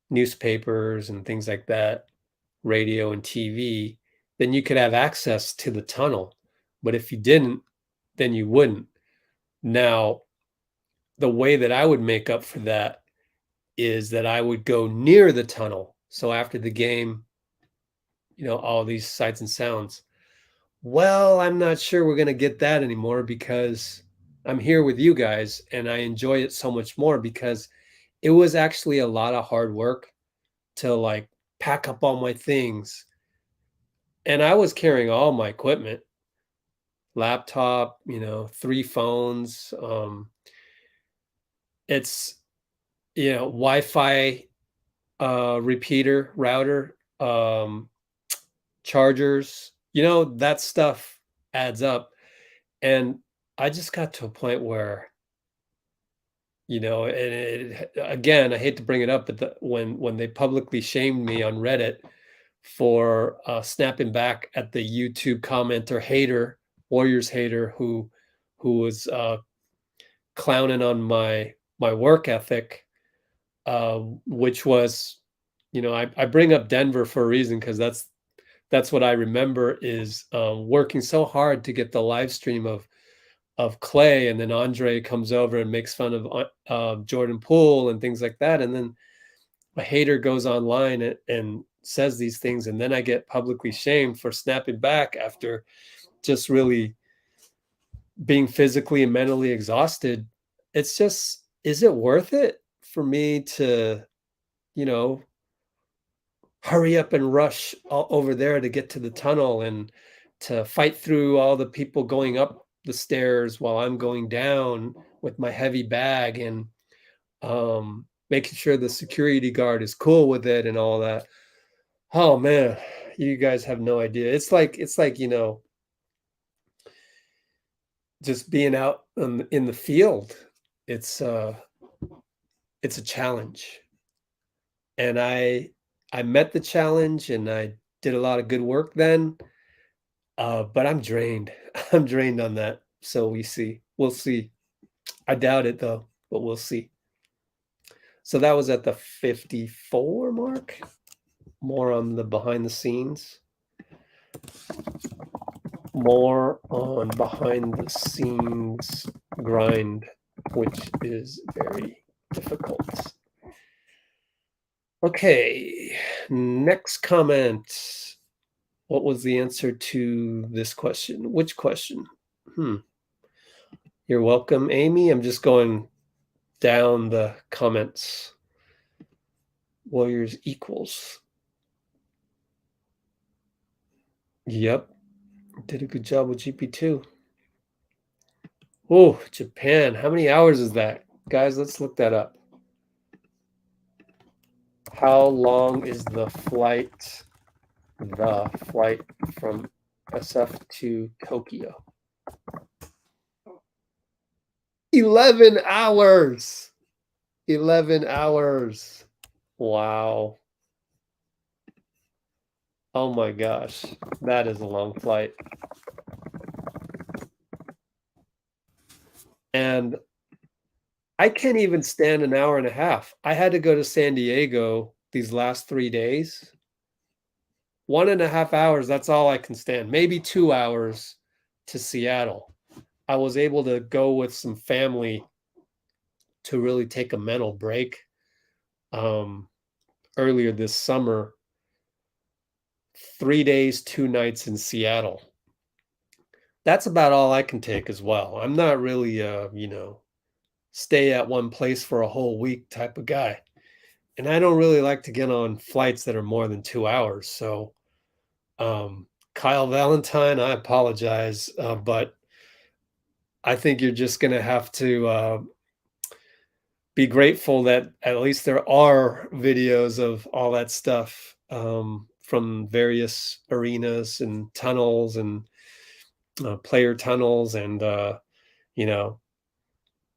newspapers and things like that, radio and TV, then you could have access to the tunnel. But if you didn't, then you wouldn't. Now, the way that I would make up for that is that I would go near the tunnel. So after the game, all these sights and sounds. Well, I'm not sure we're going to get that anymore, because I'm here with you guys and I enjoy it so much more, because it was actually a lot of hard work to pack up all my things. And I was carrying all my equipment, laptop, 3 phones. It's, Wi-Fi repeater, router, chargers, that stuff adds up. And I just got to a point where, again, I hate to bring it up, but when they publicly shamed me on Reddit for snapping back at the YouTube commenter hater, Warriors hater, who was clowning on my work ethic, which was, I bring up Denver for a reason, because that's what I remember is working so hard to get the live stream of of Klay, and then Andre comes over and makes fun of Jordan Poole and things like that, and then a hater goes online and says these things, and then I get publicly shamed for snapping back after just really being physically and mentally exhausted. It's just, is it worth it for me to, hurry up and rush over there to get to the tunnel and to fight through all the people going up the stairs while I'm going down with my heavy bag and making sure the security guard is cool with it and all that. Oh man, you guys have no idea. It's like, just being out in the field. It's a challenge. And I met the challenge and I did a lot of good work then. But I'm drained. I'm drained on that. So we'll see. I doubt it though, but we'll see. So that was at the 54 mark. More on the behind the scenes. More on behind the scenes grind, which is very difficult. Okay, next comment. What was the answer to this question? Which question? You're welcome, Amy. I'm just going down the comments. Warriors equals. Yep. Did a good job with GP2. Oh, Japan. How many hours is that? Guys, let's look that up. How long is the flight from SF to Tokyo? 11 hours. 11 hours. Wow. Oh my gosh. That is a long flight. And I can't even stand an hour and a half. I had to go to San Diego these last 3 days. 1.5 hours, that's all I can stand. Maybe 2 hours to Seattle. I was able to go with some family to really take a mental break earlier this summer. 3 days, 2 nights in Seattle. That's about all I can take as well. I'm not really, stay at one place for a whole week type of guy. And I don't really like to get on flights that are more than 2 hours. So, Kyle Valentine, I apologize, but I think you're just going to have to be grateful that at least there are videos of all that stuff from various arenas and tunnels and player tunnels and,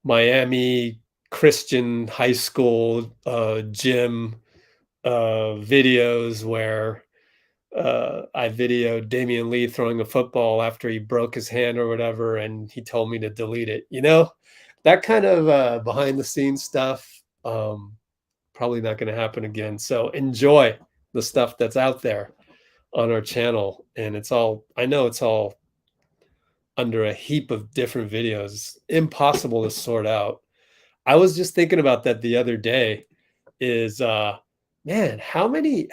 Miami Christian high school gym videos where I videoed Damian Lee throwing a football after he broke his hand or whatever, and he told me to delete it. That kind of behind the scenes stuff, probably not going to happen again. So enjoy the stuff that's out there on our channel. And I know it's all under a heap of different videos. It's impossible to sort out. I was just thinking about that the other day is, man, how many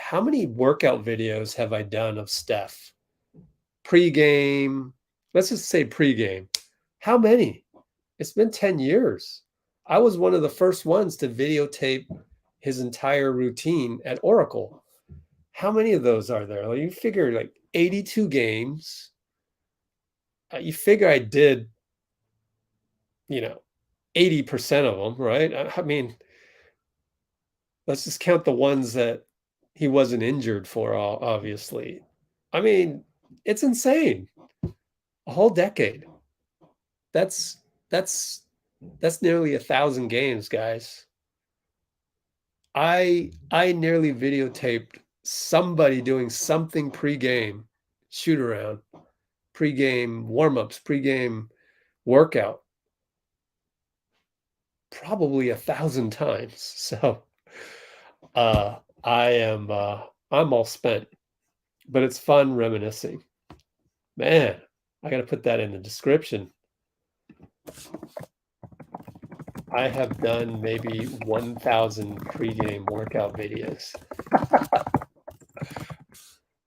workout videos have I done of Steph? Pre-game, let's just say pre-game. How many? It's been 10 years. I was one of the first ones to videotape his entire routine at Oracle. How many of those are there? You figure like 82 games. You figure I did, 80% of them, right? I mean, let's just count the ones that he wasn't injured for, obviously. I mean, it's insane. A whole decade. That's nearly 1,000 games, guys. I nearly videotaped somebody doing something pre-game, shoot around, pre-game warm-ups, pre-game workout, probably 1,000 times. So I'm all spent, but it's fun reminiscing. Man, I got to put that in the description. I have done maybe 1,000 pregame workout videos.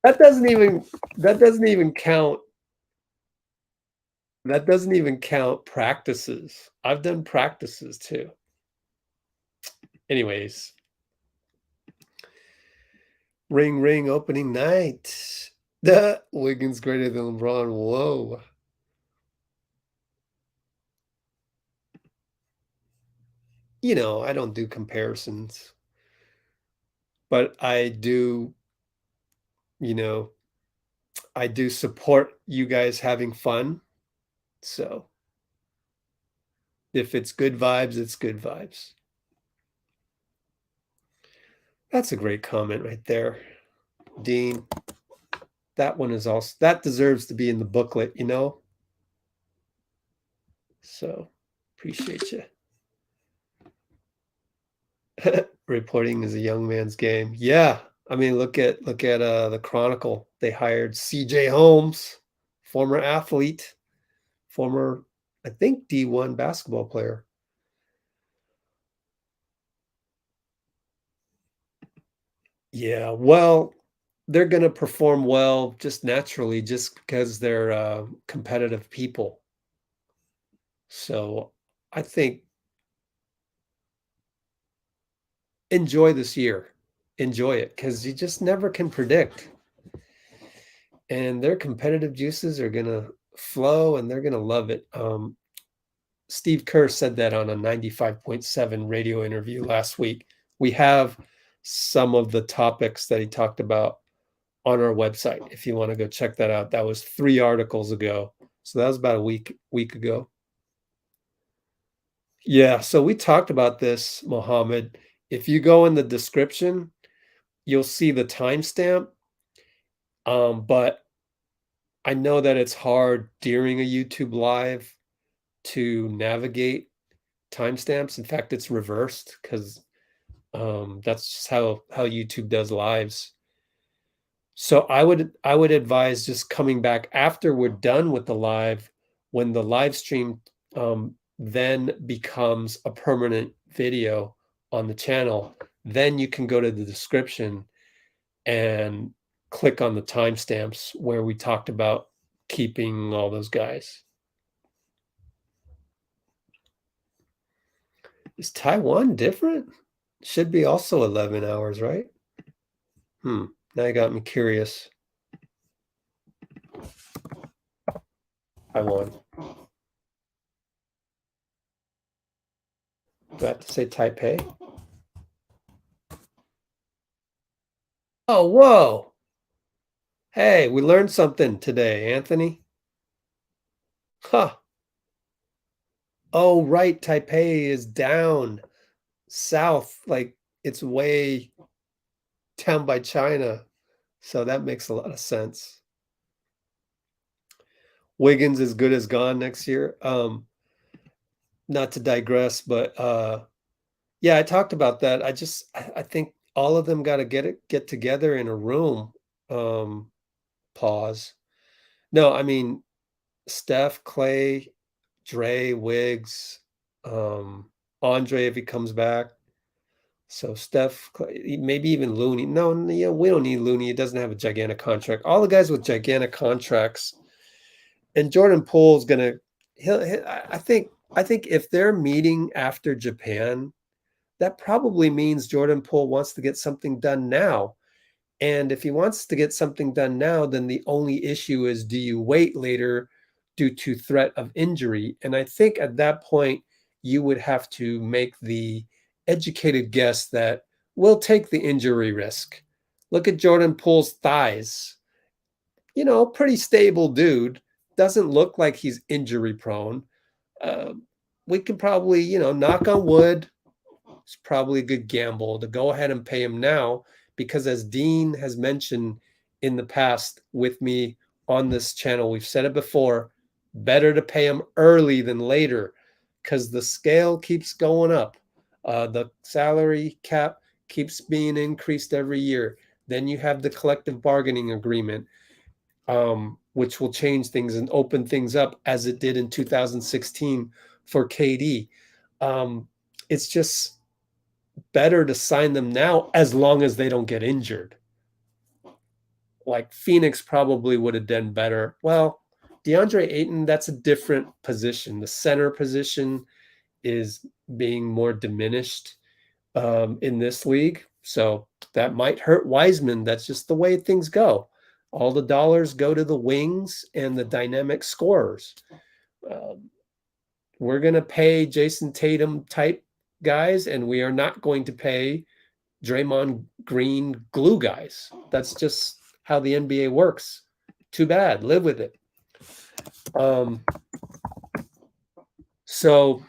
That doesn't even count. That doesn't even count practices. I've done practices too. Anyways, ring ring opening night. The Wiggins greater than LeBron. Whoa. You know, I don't do comparisons, but I do, you know, I do support you guys having fun. So if it's good vibes, it's good vibes. That's a great comment right there, Dean. That one is also, that deserves to be in the booklet, you know? So appreciate you. Reporting is a young man's game. Yeah. I mean, look at the Chronicle. They hired CJ Holmes, former athlete, former, I think, D1 basketball player. Yeah, well, they're going to perform well just naturally, just because they're competitive people. So I think enjoy this year. Enjoy it, because you just never can predict. And their competitive juices are going to flow, and they're going to love it. Steve Kerr said that on a 95.7 radio interview last week. We have some of the topics that he talked about on our website if you want to go check that out. That was 3 articles ago. So that was about a week ago. Yeah, so we talked about this, Mohammed. If you go in the description, you'll see the timestamp. But I know that it's hard during a YouTube live to navigate timestamps. In fact, it's reversed because that's just how YouTube does lives. So I would advise just coming back after we're done with the live, when the live stream then becomes a permanent video on the channel. Then you can go to the description and click on the timestamps where we talked about keeping all those guys. Is Taiwan different? Should be also 11 hours, right? Now you got me curious. Taiwan. Do I have to say Taipei? Oh, whoa. Hey, we learned something today, Anthony. Huh. Oh, right. Taipei is down south, like it's way down by China. So that makes a lot of sense. Wiggins is good as gone next year. Not to digress, but yeah, I talked about that. I think all of them got to get together in a room. Pause. No, I mean Steph, Klay, Dray, Wiggs, Andre if he comes back. So Steph, Klay, maybe even Looney. No, yeah, we don't need Looney. He doesn't have a gigantic contract. All the guys with gigantic contracts, and Jordan Poole's gonna. I think if they're meeting after Japan, that probably means Jordan Poole wants to get something done now. And if he wants to get something done now, then the only issue is, do you wait later due to threat of injury? And I think at that point, you would have to make the educated guess that we'll take the injury risk. Look at Jordan Poole's thighs. You know, pretty stable dude. Doesn't look like he's injury prone. We could probably, you know, knock on wood. It's probably a good gamble to go ahead and pay him now, because as Dean has mentioned in the past with me on this channel, we've said it before, better to pay him early than later, because the scale keeps going up. The salary cap keeps being increased every year. Then you have the collective bargaining agreement. which will change things and open things up as it did in 2016 for KD. It's just better to sign them now as long as they don't get injured. Like Phoenix probably would have done better. Well, DeAndre Ayton, that's a different position. The center position is being more diminished in this league. So that might hurt Wiseman. That's just the way things go. All the dollars go to the wings and the dynamic scorers. We're going to pay Jason Tatum type guys, and we are not going to pay Draymond Green glue guys. That's just how the NBA works. Too bad. Live with it. So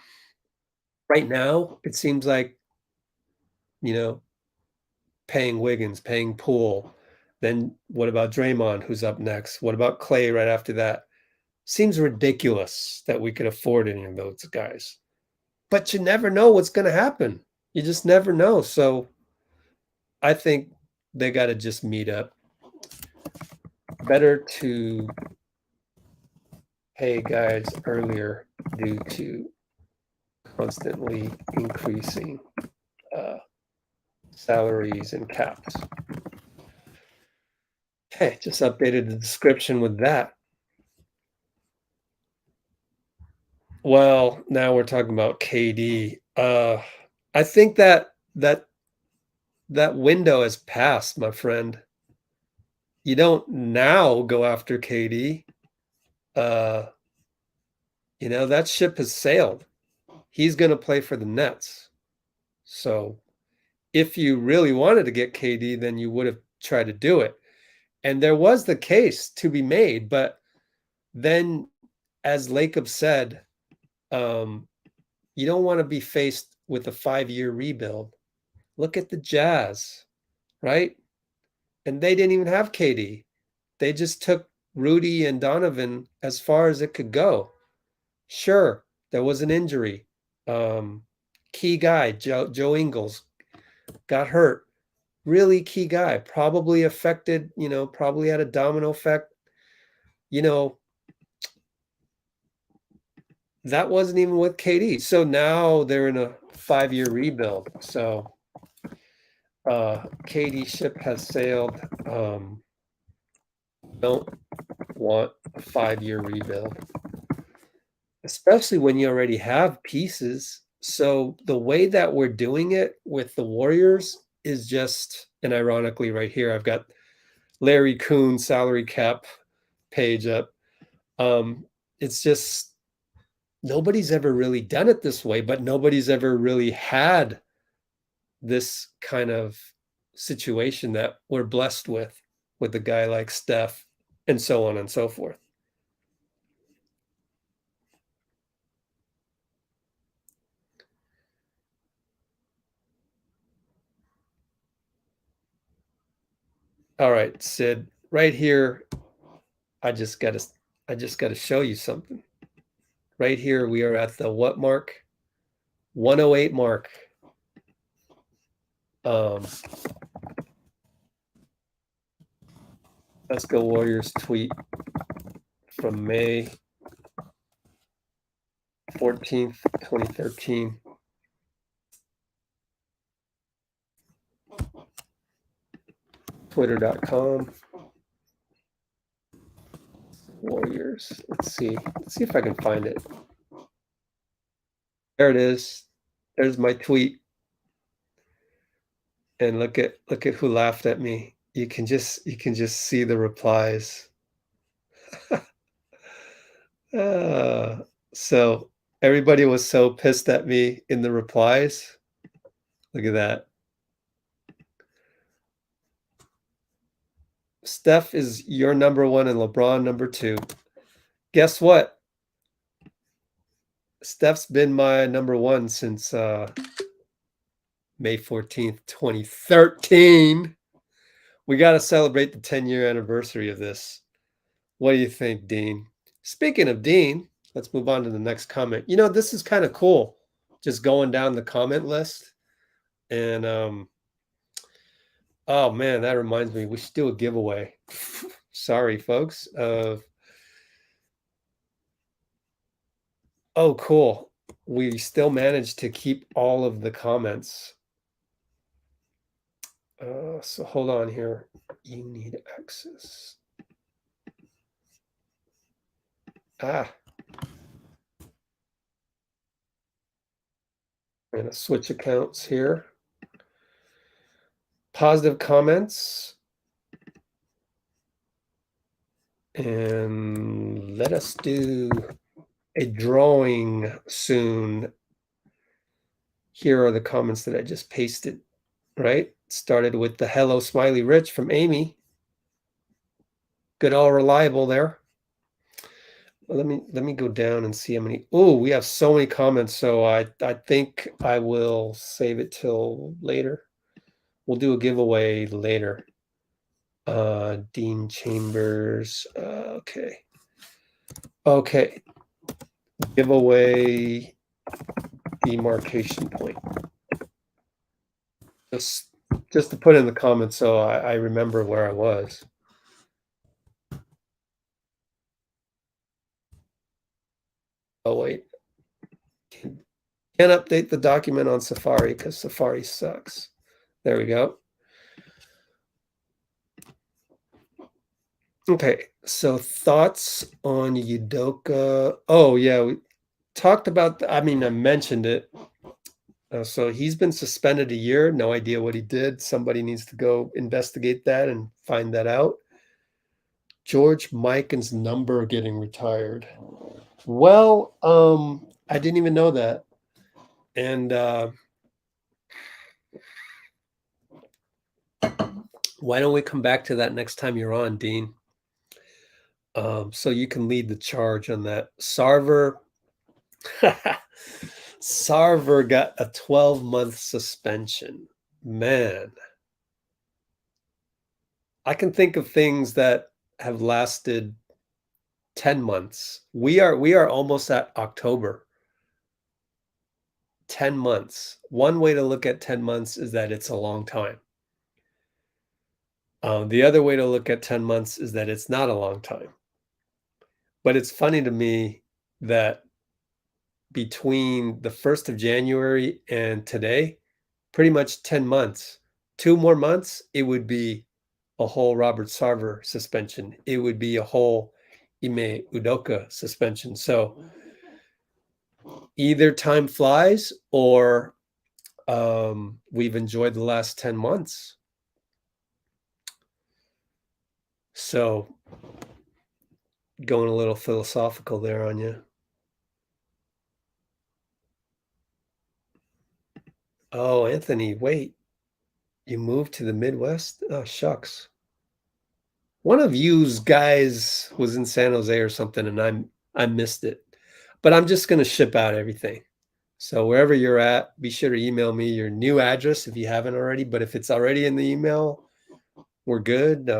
right now, it seems like, paying Wiggins, paying Poole. Then what about Draymond, who's up next? What about Klay right after that? Seems ridiculous that we could afford any of those guys. But you never know what's going to happen. You just never know. So I think they got to just meet up. Better to pay guys earlier due to constantly increasing salaries and caps. Okay, just updated the description with that. Well, now we're talking about KD. I think that window has passed, my friend. You don't now go after KD. That ship has sailed. He's going to play for the Nets. So if you really wanted to get KD, then you would have tried to do it. And there was the case to be made. But then, as Lacob said, you don't want to be faced with a 5-year rebuild. Look at the Jazz, right? And they didn't even have KD. They just took Rudy and Donovan as far as it could go. Sure, there was an injury. Key guy, Joe Ingles, got hurt. Really key guy. Probably affected, probably had a domino effect. That wasn't even with KD. So now they're in a 5-year rebuild. So KD ship has sailed. Don't want a 5-year rebuild, especially when you already have pieces. So the way that we're doing it with the Warriors is just, and ironically right here, I've got Larry Kuhn salary cap page up. It's just, nobody's ever really done it this way, but nobody's ever really had this kind of situation that we're blessed with a guy like Steph and so on and so forth. All right, Sid, right here, I just got to show you something. Right here, we are at the what mark? 108 mark. Let's Go Warriors tweet from May 14th, 2013. Twitter.com. Warriors. Let's see if I can find it. There it is. There's my tweet. And look at who laughed at me. You can just see the replies. So everybody was so pissed at me in the replies. Look at that. Steph is your number 1 and LeBron number 2. Guess what? Steph's been my number 1 since May 14th, 2013. We got to celebrate the 10-year anniversary of this. What do you think, Dean? Speaking of Dean, let's move on to the next comment. This is kind of cool, just going down the comment list. And, oh, man, that reminds me. We should do a giveaway. Sorry, folks. Oh, cool. We still managed to keep all of the comments. So hold on here. You need access. I'm going to switch accounts here. Positive comments. And let us do a drawing soon. Here are the comments that I just pasted, right? Started with the hello smiley rich from Amy. Good, all reliable there. Let me go down and see how many. Oh, we have so many comments, so I think I will save it till later. We'll do a giveaway later. Dean Chambers. Okay. Giveaway demarcation point. Just to put in the comments so I remember where I was. Oh, wait. Can't update the document on Safari because Safari sucks. There we go. Okay, so thoughts on Udoka. Oh, yeah, we talked about, I mentioned it. So he's been suspended a year. No idea what he did. Somebody needs to go investigate that and find that out. George Mikan's number getting retired. Well, I didn't even know that. And why don't we come back to that next time you're on, Dean? So you can lead the charge on that. Sarver got a 12-month suspension. Man. I can think of things that have lasted 10 months. We are almost at October. 10 months. One way to look at 10 months is that it's a long time. The other way to look at 10 months is that it's not a long time. But it's funny to me that between the 1st of January and today, pretty much 10 months. 2 more months, it would be a whole Robert Sarver suspension. It would be a whole Ime Udoka suspension. So either time flies or we've enjoyed the last 10 months. So going a little philosophical there on you. Oh, Anthony, wait. You moved to the Midwest? Oh, shucks. One of you guys was in San Jose or something, and I missed it. But I'm just going to ship out everything. So wherever you're at, be sure to email me your new address if you haven't already. But if it's already in the email, we're good.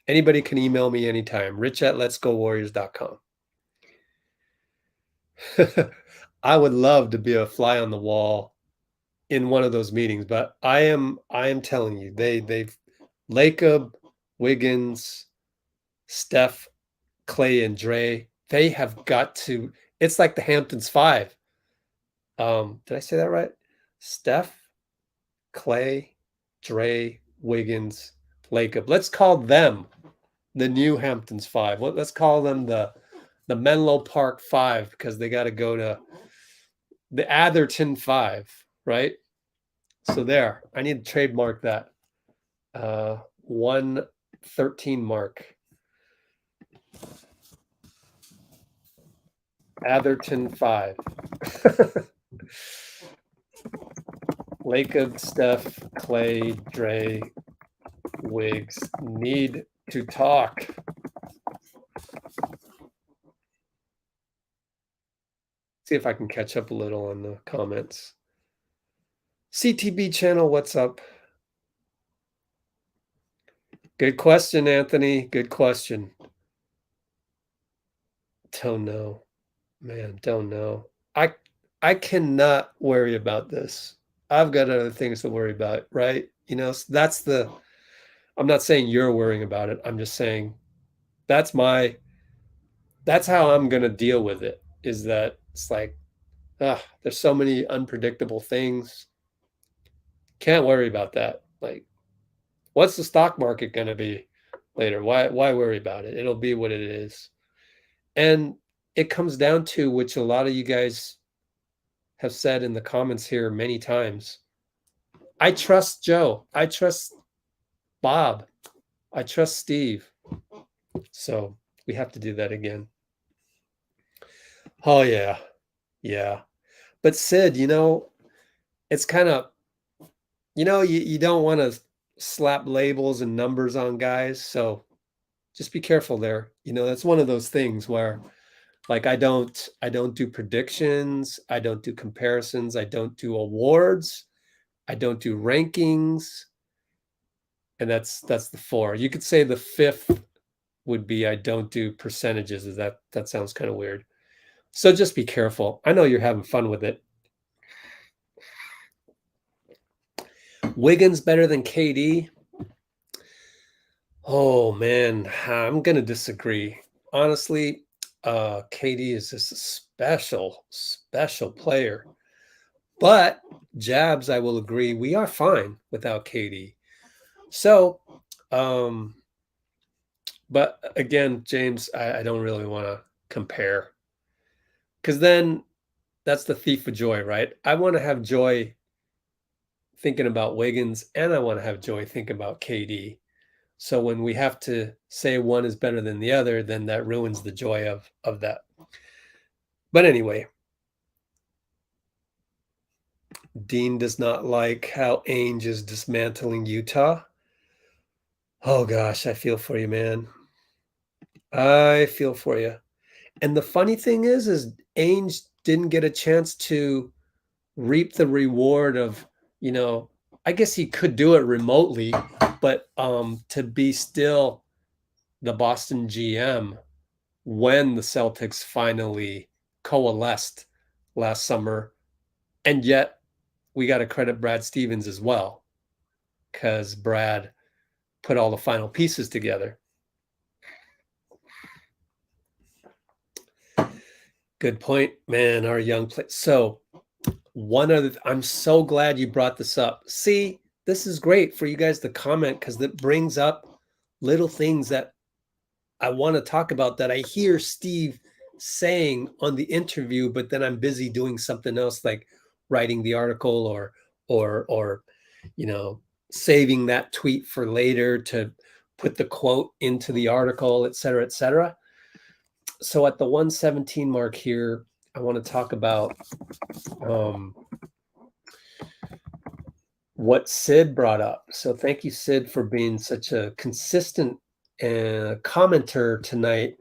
Anybody can email me anytime. rich@letsgowarriors.com. I would love to be a fly on the wall in one of those meetings, but I am telling you, they've Lacob, Wiggins, Steph, Klay, and Dray, they have got to. It's like the Hamptons 5. Did I say that right? Steph, Klay, Dray, Wiggins, Lacob. Let's call them the new Hamptons 5. Let's call them the Menlo Park 5 because they got to go to the Atherton 5, right? So there, I need to trademark that. 113 mark. Atherton 5. Lacob, Steph, Klay, Dray, Wiggs need to talk. See if I can catch up a little on the comments. CTB channel, what's up? Good question, Anthony. Good question. Don't know. Man, don't know. I cannot worry about this. I've got other things to worry about, right? You know, that's the I'm not saying you're worrying about it. I'm just saying that's how I'm going to deal with it, is that it's like, there's so many unpredictable things. Can't worry about that. Like, what's the stock market going to be later? Why worry about it? It'll be what it is. And it comes down to, which a lot of you guys have said in the comments here many times, I trust Joe. I trust Bob. I trust Steve. So we have to do that again. Oh, yeah. Yeah. But Sid, it's kind of, you don't want to slap labels and numbers on guys. So just be careful there. That's one of those things where, like, I don't do predictions. I don't do comparisons. I don't do awards. I don't do rankings. And that's the 4. You could say the 5th would be I don't do percentages. That sounds kind of weird. So just be careful. I know you're having fun with it. Wiggins better than KD? Oh, man, I'm going to disagree. Honestly, KD is just a special player. But Jabs, I will agree, we are fine without KD. So, but again, James, I don't really want to compare, because then that's the thief of joy, right? I want to have joy thinking about Wiggins, and I want to have joy thinking about KD. So when we have to say one is better than the other, then that ruins the joy of that. But anyway, Dean does not like how Ainge is dismantling Utah. Oh gosh, I feel for you, man. I feel for you. And the funny thing is Ainge didn't get a chance to reap the reward of, I guess he could do it remotely, but to be still the Boston GM when the Celtics finally coalesced last summer. And yet we got to credit Brad Stevens as well, because Brad put all the final pieces together. Good point, man. Our young play. So I'm so glad you brought this up. See, this is great for you guys to comment, because that brings up little things that I want to talk about that I hear Steve saying on the interview, but then I'm busy doing something else, like writing the article or saving that tweet for later to put the quote into the article, et cetera, et cetera. So at the 117 mark here, I want to talk about what Sid brought up. So thank you, Sid, for being such a consistent commenter tonight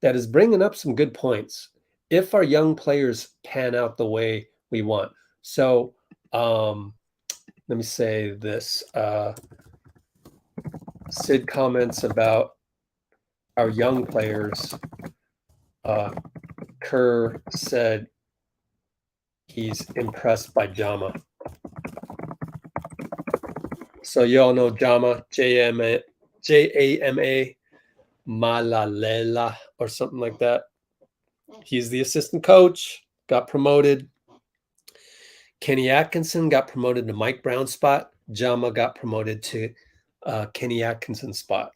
that is bringing up some good points. If our young players pan out the way we want. So let me say this. Sid comments about our young players. Kerr said he's impressed by Jama. So you all know Jama, Jama, Malalela, or something like that. He's the assistant coach, got promoted. Kenny Atkinson got promoted to Mike Brown's spot. Jama got promoted to Kenny Atkinson's spot.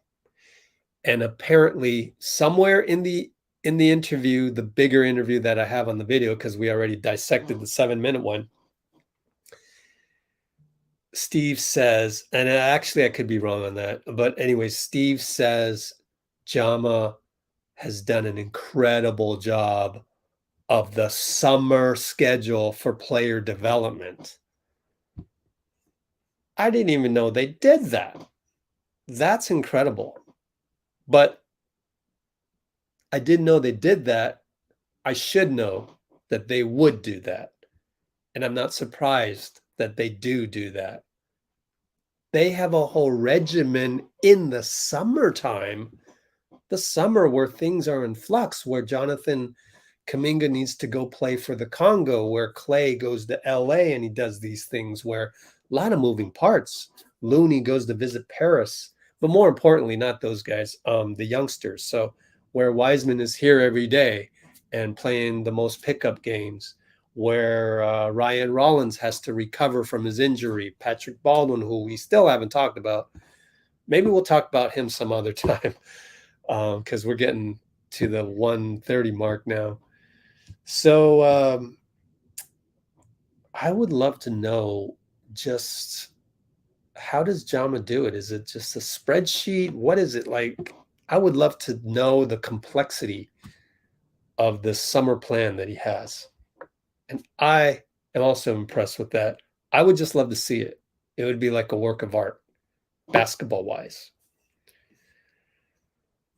And apparently somewhere in the interview, the bigger interview that I have on the video, because we already dissected the 7-minute one, Steve says, and actually I could be wrong on that, but anyway, Steve says Jama has done an incredible job of the summer schedule for player development. I didn't even know they did that. That's incredible. But I didn't know they did that. I should know that they would do that. And I'm not surprised that they do that. They have a whole regimen in the summertime, the summer where things are in flux, where Jonathan Kuminga needs to go play for the Congo, where Klay goes to LA and he does these things, where a lot of moving parts. Looney goes to visit Paris. but more importantly, not those guys, the youngsters. So where Wiseman is here every day and playing the most pickup games, where Ryan Rollins has to recover from his injury, Patrick Baldwin, who we still haven't talked about. Maybe we'll talk about him some other time because we're getting to the 1:30 mark now. So I would love to know just how does Jama do it? Is it just a spreadsheet? What is it like? I would love to know the complexity of the summer plan that he has. And I am also impressed with that. I would just love to see it. It would be like a work of art, basketball-wise.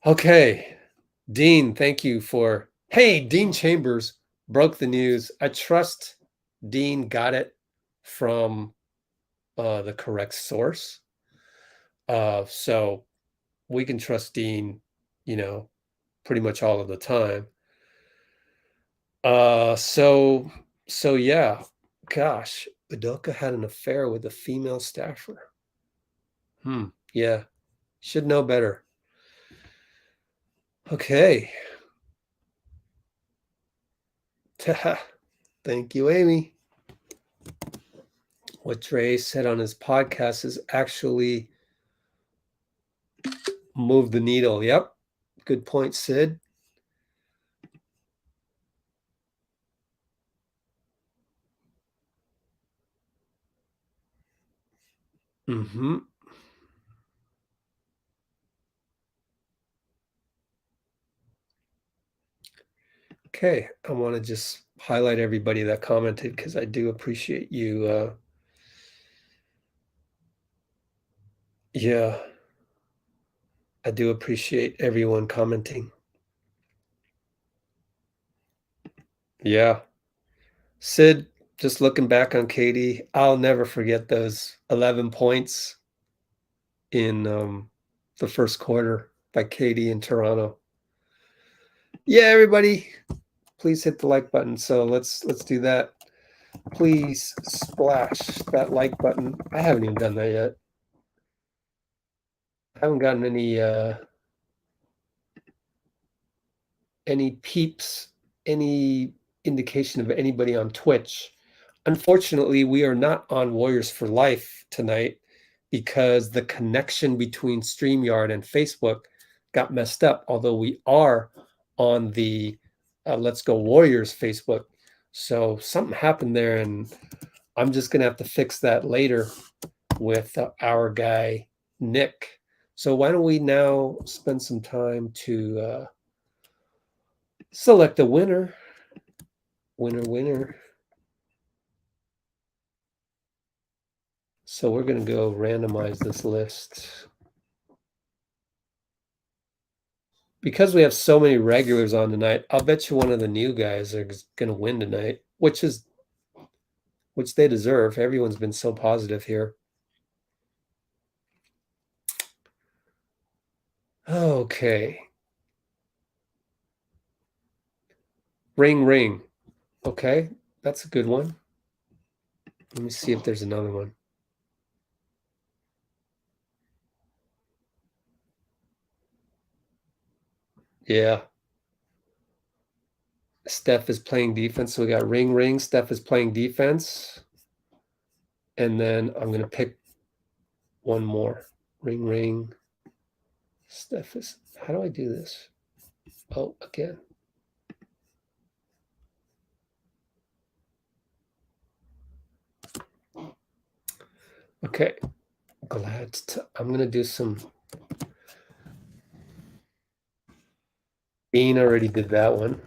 Okay. Dean, thank you for... Hey, Dean Chambers broke the news. I trust Dean got it from the correct source. So we can trust Dean, pretty much all of the time. So yeah, gosh, Udoka had an affair with a female staffer. Yeah, should know better. Okay. Thank you, Amy. What Dray said on his podcast is actually moved the needle. Yep. Good point, Sid. Mm-hmm. Okay, I want to just highlight everybody that commented because I do appreciate you. Yeah, I do appreciate everyone commenting. Yeah. Sid, just looking back on Katie, I'll never forget those 11 points in the first quarter by Katie in Toronto. Yeah, everybody, please hit the like button. So let's do that. Please splash that like button. I haven't even done that yet. I haven't gotten any peeps, any indication of anybody on Twitch. Unfortunately, we are not on Warriors for Life tonight because the connection between StreamYard and Facebook got messed up, although we are on the Let's Go Warriors Facebook. So something happened there, and I'm just going to have to fix that later with our guy, Nick. So why don't we now spend some time to select a winner. Winner. So we're going to go randomize this list. Because we have so many regulars on tonight, I'll bet you one of the new guys are going to win tonight, which they deserve. Everyone's been so positive here. Okay. Ring. Okay, that's a good one. Let me see if there's another one. Yeah. Steph is playing defense. So we got ring. Steph is playing defense. And then I'm going to pick one more. Ring. Steph is... How do I do this? Oh, again. Okay. I'm going to do some... Dean already did that one.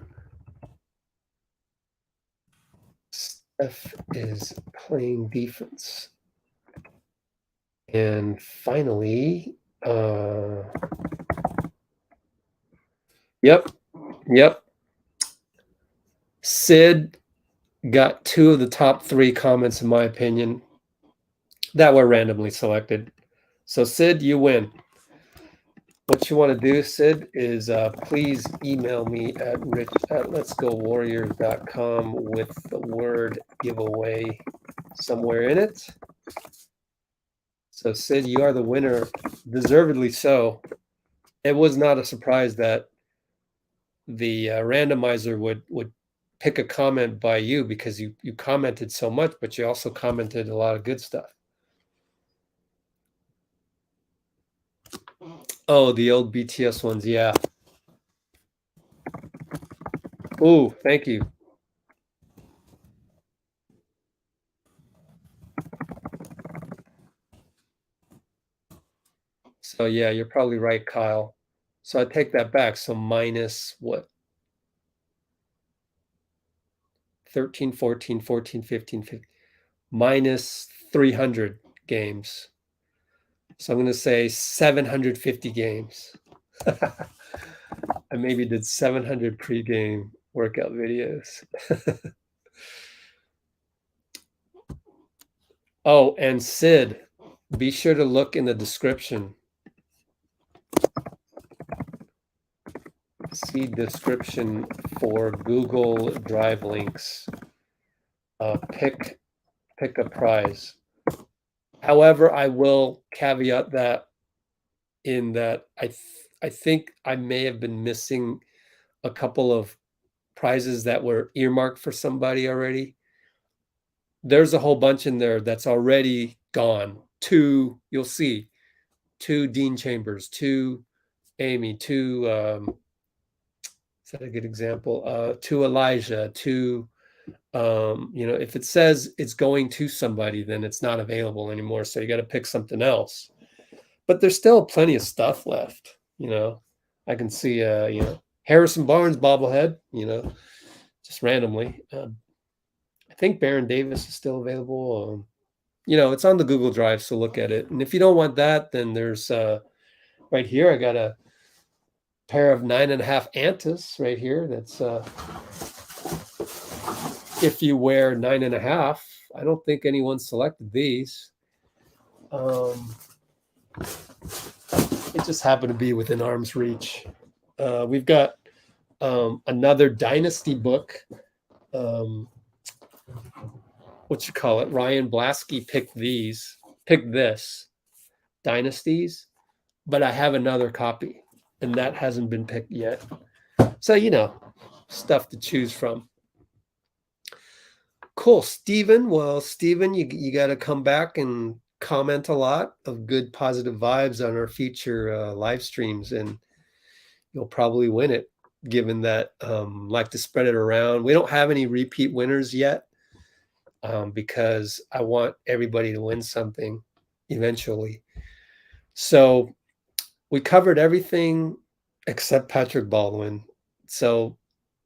Steph is playing defense. And finally, Yep. Sid got 2 of the top 3 comments, in my opinion, that were randomly selected. So Sid, you win. What you want to do, Sid, is please email me at rich@letsgowarriors.com with the word giveaway somewhere in it. So Sid, you are the winner, deservedly so. It was not a surprise that the randomizer would pick a comment by you because you commented so much, but you also commented a lot of good stuff. Oh, the old BTS ones, yeah. Oh, thank you. So yeah, you're probably right, Kyle. So I take that back. So minus what? 13, 14, 14, 15, 15. Minus 300 games. So I'm going to say 750 games. I maybe did 700 pregame workout videos. Oh, and Sid, be sure to look in the description. See description for Google Drive links. Pick a prize. However, I will caveat that in that I think I may have been missing a couple of prizes that were earmarked for somebody already. There's a whole bunch in there that's already gone. You'll see, 2 Dean Chambers, 2 Amy, 2 is that a good example? 2 Elijah, 2 if it says it's going to somebody, then it's not available anymore. So you got to pick something else. But there's still plenty of stuff left. I can see Harrison Barnes bobblehead, just randomly. I think Baron Davis is still available. It's on the Google Drive, so look at it. And if you don't want that, then there's right here, I got a pair of 9.5 Antis right here. That's if you wear 9.5. I don't think anyone selected these. It just happened to be within arm's reach. We've got another Dynasty book. Ryan Blasky picked this Dynasties, but I have another copy, and that hasn't been picked yet. So, stuff to choose from. Cool. Steven. Well, Steven, you got to come back and comment a lot of good, positive vibes on our future live streams, and you'll probably win it, given that like to spread it around. We don't have any repeat winners yet because I want everybody to win something eventually. So we covered everything except Patrick Baldwin. So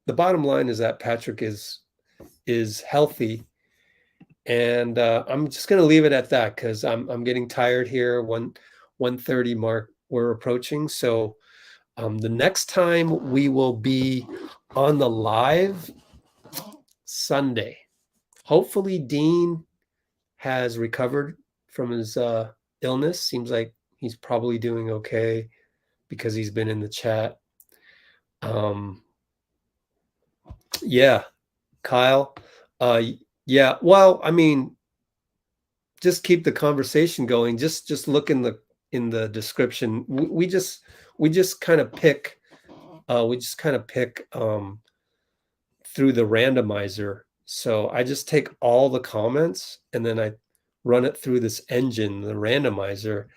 the bottom line is that Patrick is healthy, and I'm just going to leave it at that because I'm getting tired here. 1:30 mark we're approaching. So the next time we will be on the live Sunday. Hopefully Dean has recovered from his illness. Seems like he's probably doing okay because he's been in the chat. Yeah, Kyle. Yeah, well, I mean, just keep the conversation going. Just look in the description. We just kind of pick through the randomizer. So I just take all the comments and then I run it through this engine, the randomizer,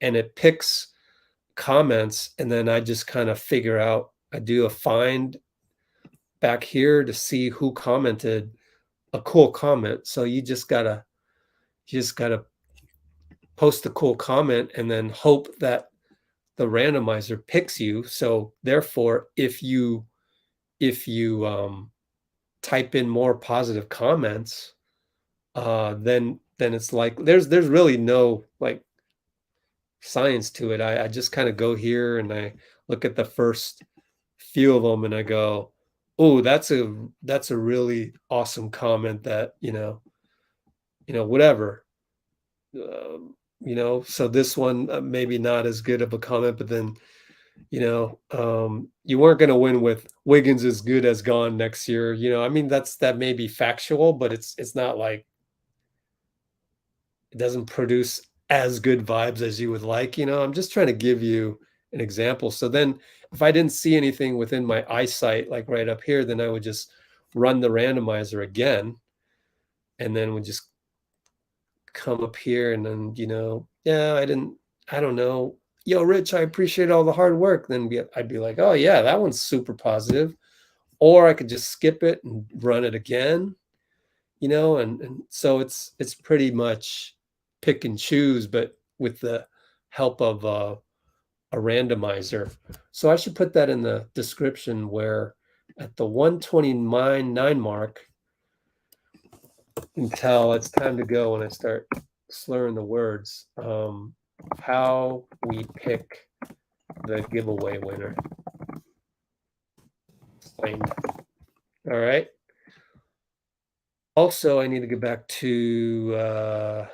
and it picks comments, and then I just kind of figure out, I do a find back here to see who commented a cool comment. So you just gotta post a cool comment and then hope that the randomizer picks you. So therefore, if you type in more positive comments, then it's like there's really no like science to it. I just kind of go here and I look at the first few of them and I go, oh, that's a really awesome comment that whatever. So this one maybe not as good of a comment, but then you weren't going to win with Wiggins is good as gone next year. I mean, that may be factual, but it's not like it doesn't produce as good vibes as you would like. I'm just trying to give you an example. So then if I didn't see anything within my eyesight, like right up here, then I would just run the randomizer again, and then would just come up here and then, yeah, I don't know. Yo, Rich, I appreciate all the hard work. Then I'd be like, oh yeah, that one's super positive. Or I could just skip it and run it again, and so it's pretty much pick and choose, but with the help of a randomizer. So I should put that in the description, where at the 129 mark, until it's time to go and I start slurring the words, how we pick the giveaway winner. Explained. All right. Also, I need to get back to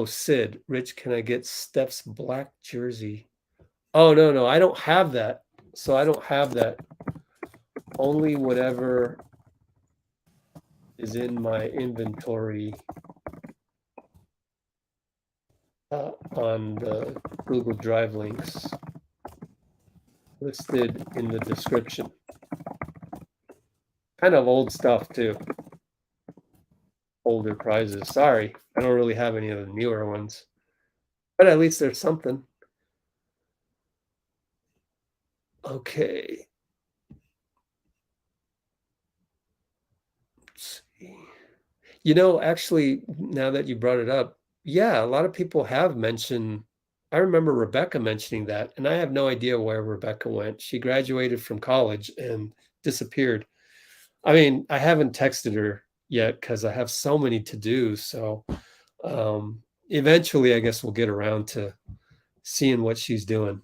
Sid. Rich, can I get Steph's black jersey? Oh, no, I don't have that. So I don't have that. Only whatever is in my inventory on the Google Drive links listed in the description. Kind of old stuff too. Older prizes. Sorry, I don't really have any of the newer ones, but at least there's something. Okay. Let's see. Actually, now that you brought it up, yeah, a lot of people have mentioned. I remember Rebecca mentioning that, and I have no idea where Rebecca went. She graduated from college and disappeared. I mean, I haven't texted her yet because I have so many to do. So eventually, I guess we'll get around to seeing what she's doing.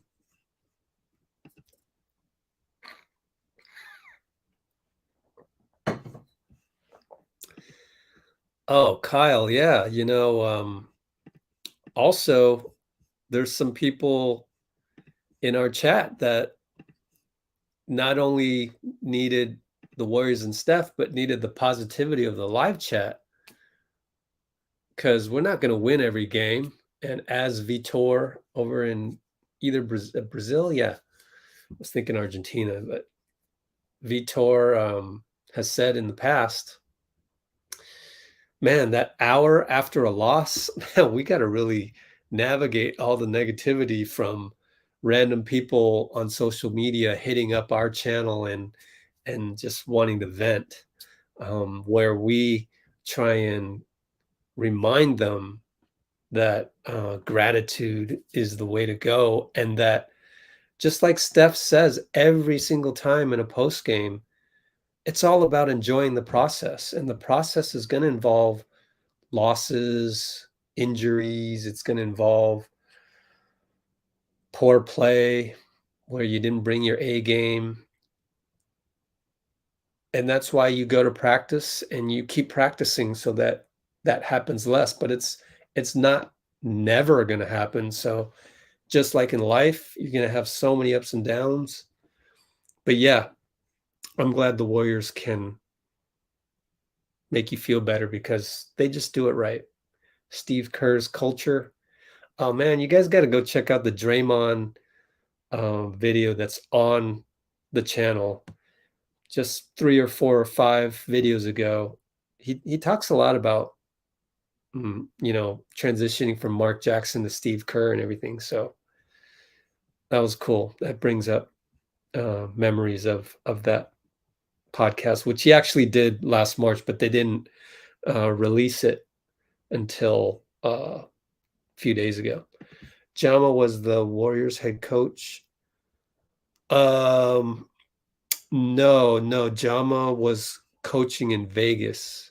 Oh, Kyle, yeah. Also, there's some people in our chat that not only needed the Warriors and Steph, but needed the positivity of the live chat, because we're not going to win every game. And as Vitor over in either Brazil, yeah, I was thinking Argentina, but Vitor has said in the past, man, that hour after a loss, man, we got to really navigate all the negativity from random people on social media hitting up our channel and just wanting to vent, where we try and remind them that gratitude is the way to go, and that, just like Steph says every single time in a post game, it's all about enjoying the process, and the process is going to involve losses, injuries. It's going to involve poor play where you didn't bring your A game. And that's why you go to practice and you keep practicing so that that happens less, but it's not never going to happen. So just like in life, you're going to have so many ups and downs. But yeah, I'm glad the Warriors can make you feel better because they just do it right. Steve Kerr's culture. Oh man, you guys got to go check out the Draymond video that's on the channel. Just 3 or 4 or 5 videos ago, he talks a lot about transitioning from Mark Jackson to Steve Kerr and everything. So that was cool. That brings up memories of that podcast, which he actually did last March, but they didn't release it until a few days ago. Jama was the Warriors head coach. No, Jama was coaching in Vegas.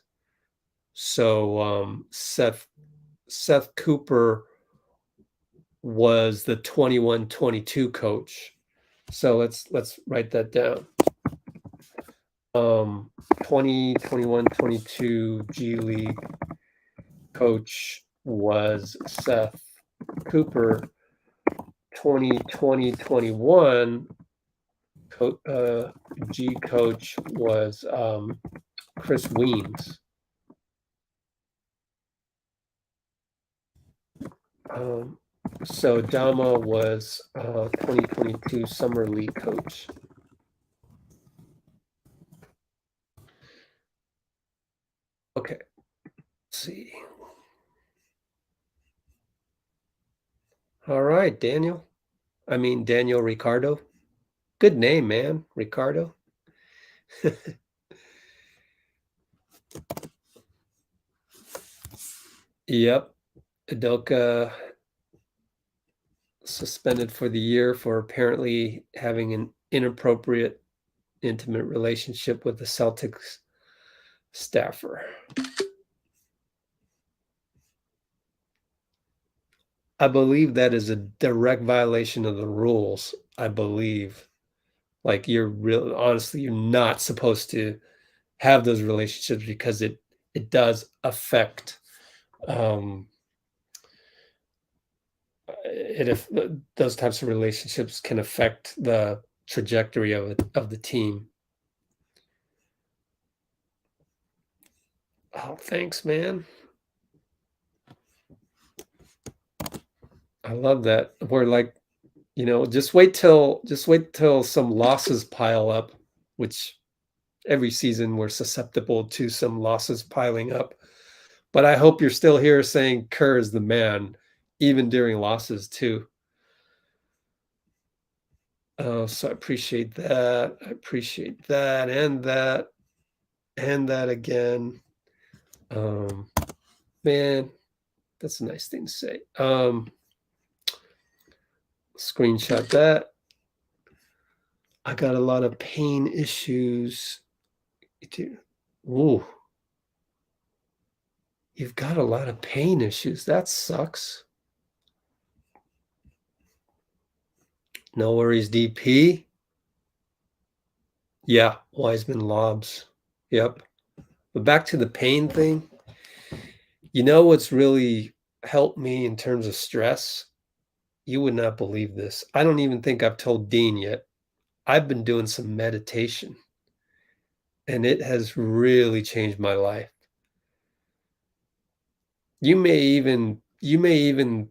So Seth Cooper was the 21-22 coach. So let's write that down. 2021-22 G League coach was Seth Cooper. 2020-21 G coach was Chris Weems. So Jama was 2022 Summer League coach. Okay, let's see. All right, Daniel Ricardo. Good name, man, Ricardo. Yep, Udoka suspended for the year for apparently having an inappropriate, intimate relationship with the Celtics staffer. I believe that is a direct violation of the rules. I believe, like, honestly, you're not supposed to have those relationships because it does affect if those types of relationships can affect the trajectory of the team. Oh, thanks, man. I love that. We're like, just wait till some losses pile up, which every season we're susceptible to some losses piling up. But I hope you're still here saying Kerr is the man, even during losses too. So I appreciate that. I appreciate that and that and that again. Man, that's a nice thing to say. Screenshot that. I got a lot of pain issues. Ooh. You've got a lot of pain issues. That sucks. No worries, DP. Yeah, Wiseman lobs. Yep. But back to the pain thing. You know what's really helped me in terms of stress? You would not believe this. I don't even think I've told Dean yet. I've been doing some meditation, and it has really changed my life. You may even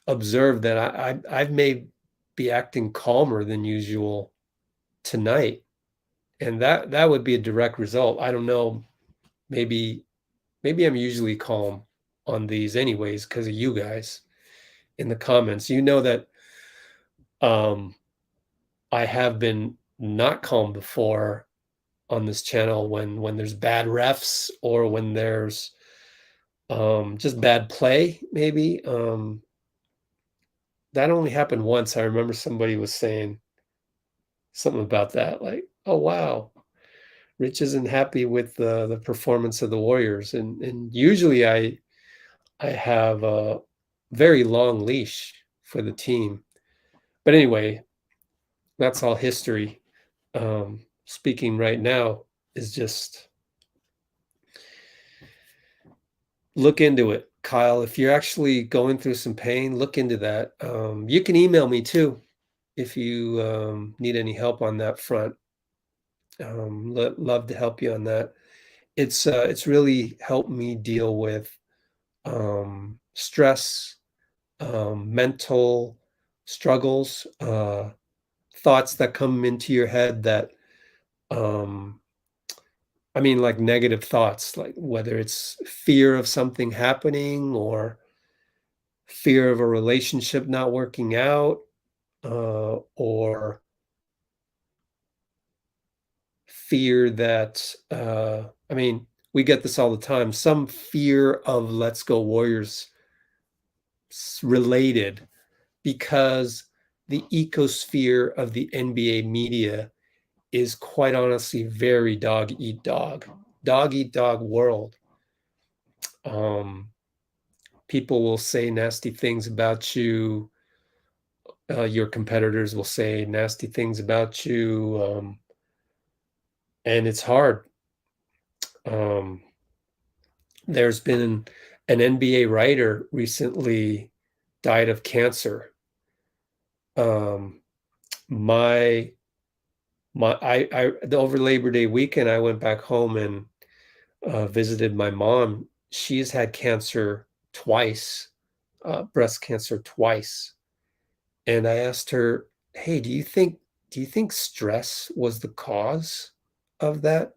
observe that I may be acting calmer than usual tonight, and that would be a direct result. I don't know. Maybe I'm usually calm on these anyways because of you guys in the comments. You know that I have been not calm before on this channel when there's bad refs or when there's just bad play, maybe. That only happened once. I remember somebody was saying something about that, like, oh wow, Rich isn't happy with the performance of the Warriors. And usually I have a very long leash for the team. But anyway, that's all history. Speaking right now is just look into it, Kyle. If you're actually going through some pain, look into that. You can email me too if you need any help on that front. Love to help you on that. It's really helped me deal with stress, mental struggles, thoughts that come into your head that like negative thoughts, like whether it's fear of something happening or fear of a relationship not working out, or fear that, we get this all the time, some fear of Let's Go Warriors related, because the ecosphere of the NBA media is quite honestly very dog eat dog world. People will say nasty things about you. Your competitors will say nasty things about you. And it's hard. There's been an NBA writer recently died of cancer. Over Labor Day weekend, I went back home and visited my mom. She's had cancer twice, breast cancer twice. And I asked her, hey, do you think stress was the cause of that?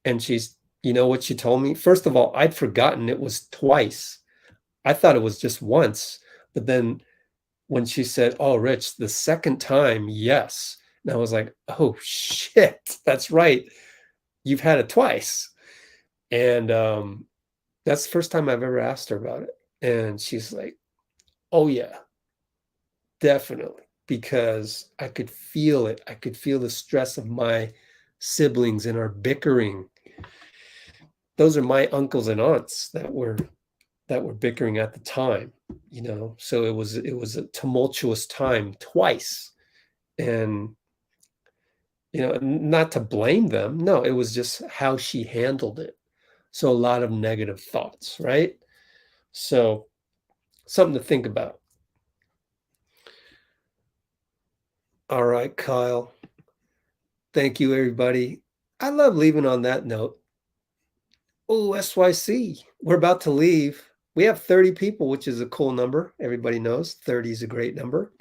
And she's, you know what she told me? First of all, I'd forgotten it was twice. I thought it was just once. But then when she said, oh, Rich, the second time, yes. And I was like, oh, shit, that's right. You've had it twice. And that's the first time I've ever asked her about it. And she's like, oh, yeah, definitely. Because I could feel it. I could feel the stress of my siblings and our bickering. Those are my uncles and aunts that were bickering at the time, you know. So it was a tumultuous time twice. And you know, not to blame them. No, it was just how she handled it. So a lot of negative thoughts, right? So something to think about. All right, Kyle. Thank you, everybody. I love leaving on that note. Oh, SYC. We're about to leave. We have 30 people, which is a cool number. Everybody knows 30 is a great number.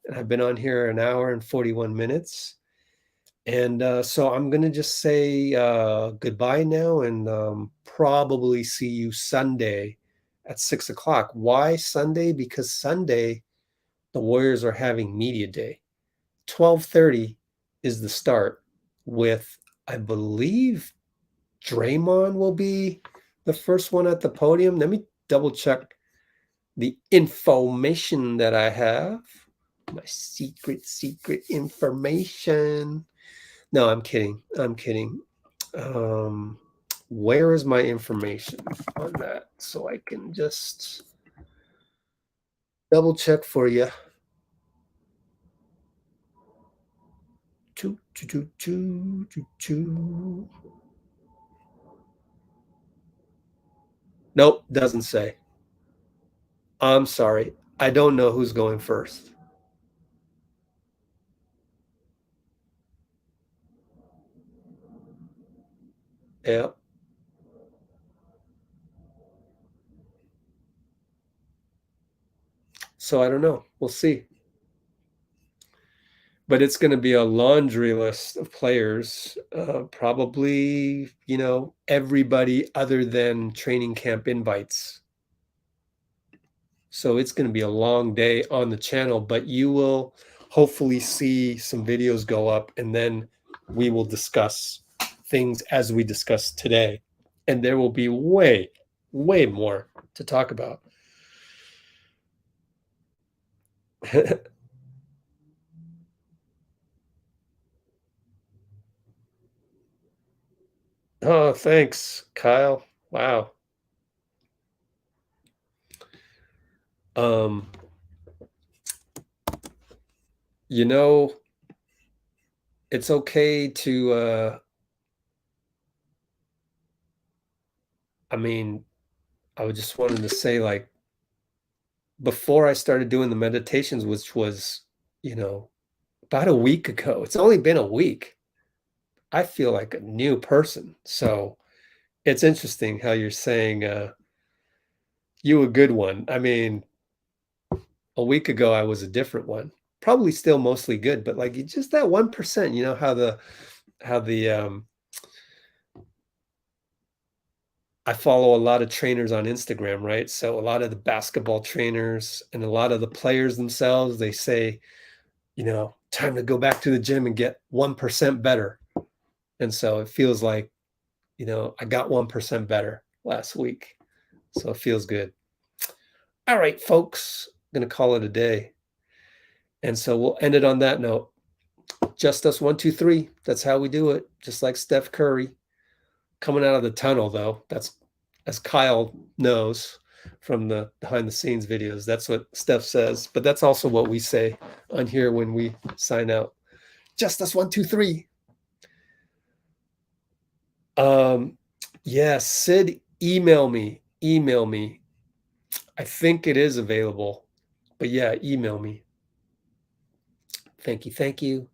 And I've been on here an hour and 41 minutes. And so I'm going to just say goodbye now and probably see you Sunday at 6 o'clock. Why Sunday? Because Sunday, the Warriors are having media day. 12:30 is the start with, I believe, Draymond will be the first one at the podium. Let me double check the information that I have. My secret information. No, I'm kidding. Where is my information on that? So I can just double check for you. Nope, doesn't say. I'm sorry. I don't know who's going first. Yeah. So I don't know. We'll see. But it's going to be a laundry list of players, probably, you know, everybody other than training camp invites. So it's going to be a long day on the channel, but you will hopefully see some videos go up, and then we will discuss things as we discussed today. And there will be way, way more to talk about. Oh, thanks, Kyle. Wow. You know, it's okay to I mean, I was just wanted to say, like, before I started doing the meditations, which was, you know, about a week ago. It's only been a week. I feel like a new person. So it's interesting how you're saying you a good one. I mean, a week ago I was a different one. Probably still mostly good, but like just that 1%, you know, how the I follow a lot of trainers on Instagram, right? So a lot of the basketball trainers and a lot of the players themselves, they say, you know, time to go back to the gym and get 1% better. And so it feels like, you know, I got 1% better last week. So it feels good. All right, folks, I'm going to call it a day. And so we'll end it on that note. Just us 1, 2, 3. That's how we do it. Just like Steph Curry. Coming out of the tunnel, though. That's, as Kyle knows from the behind the scenes videos, that's what Steph says. But that's also what we say on here when we sign out. Just us 1, 2, 3. Yeah, Sid, email me. I think it is available, but yeah, email me. Thank you.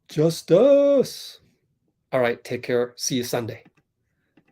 Just us. All right, take care. See you Sunday.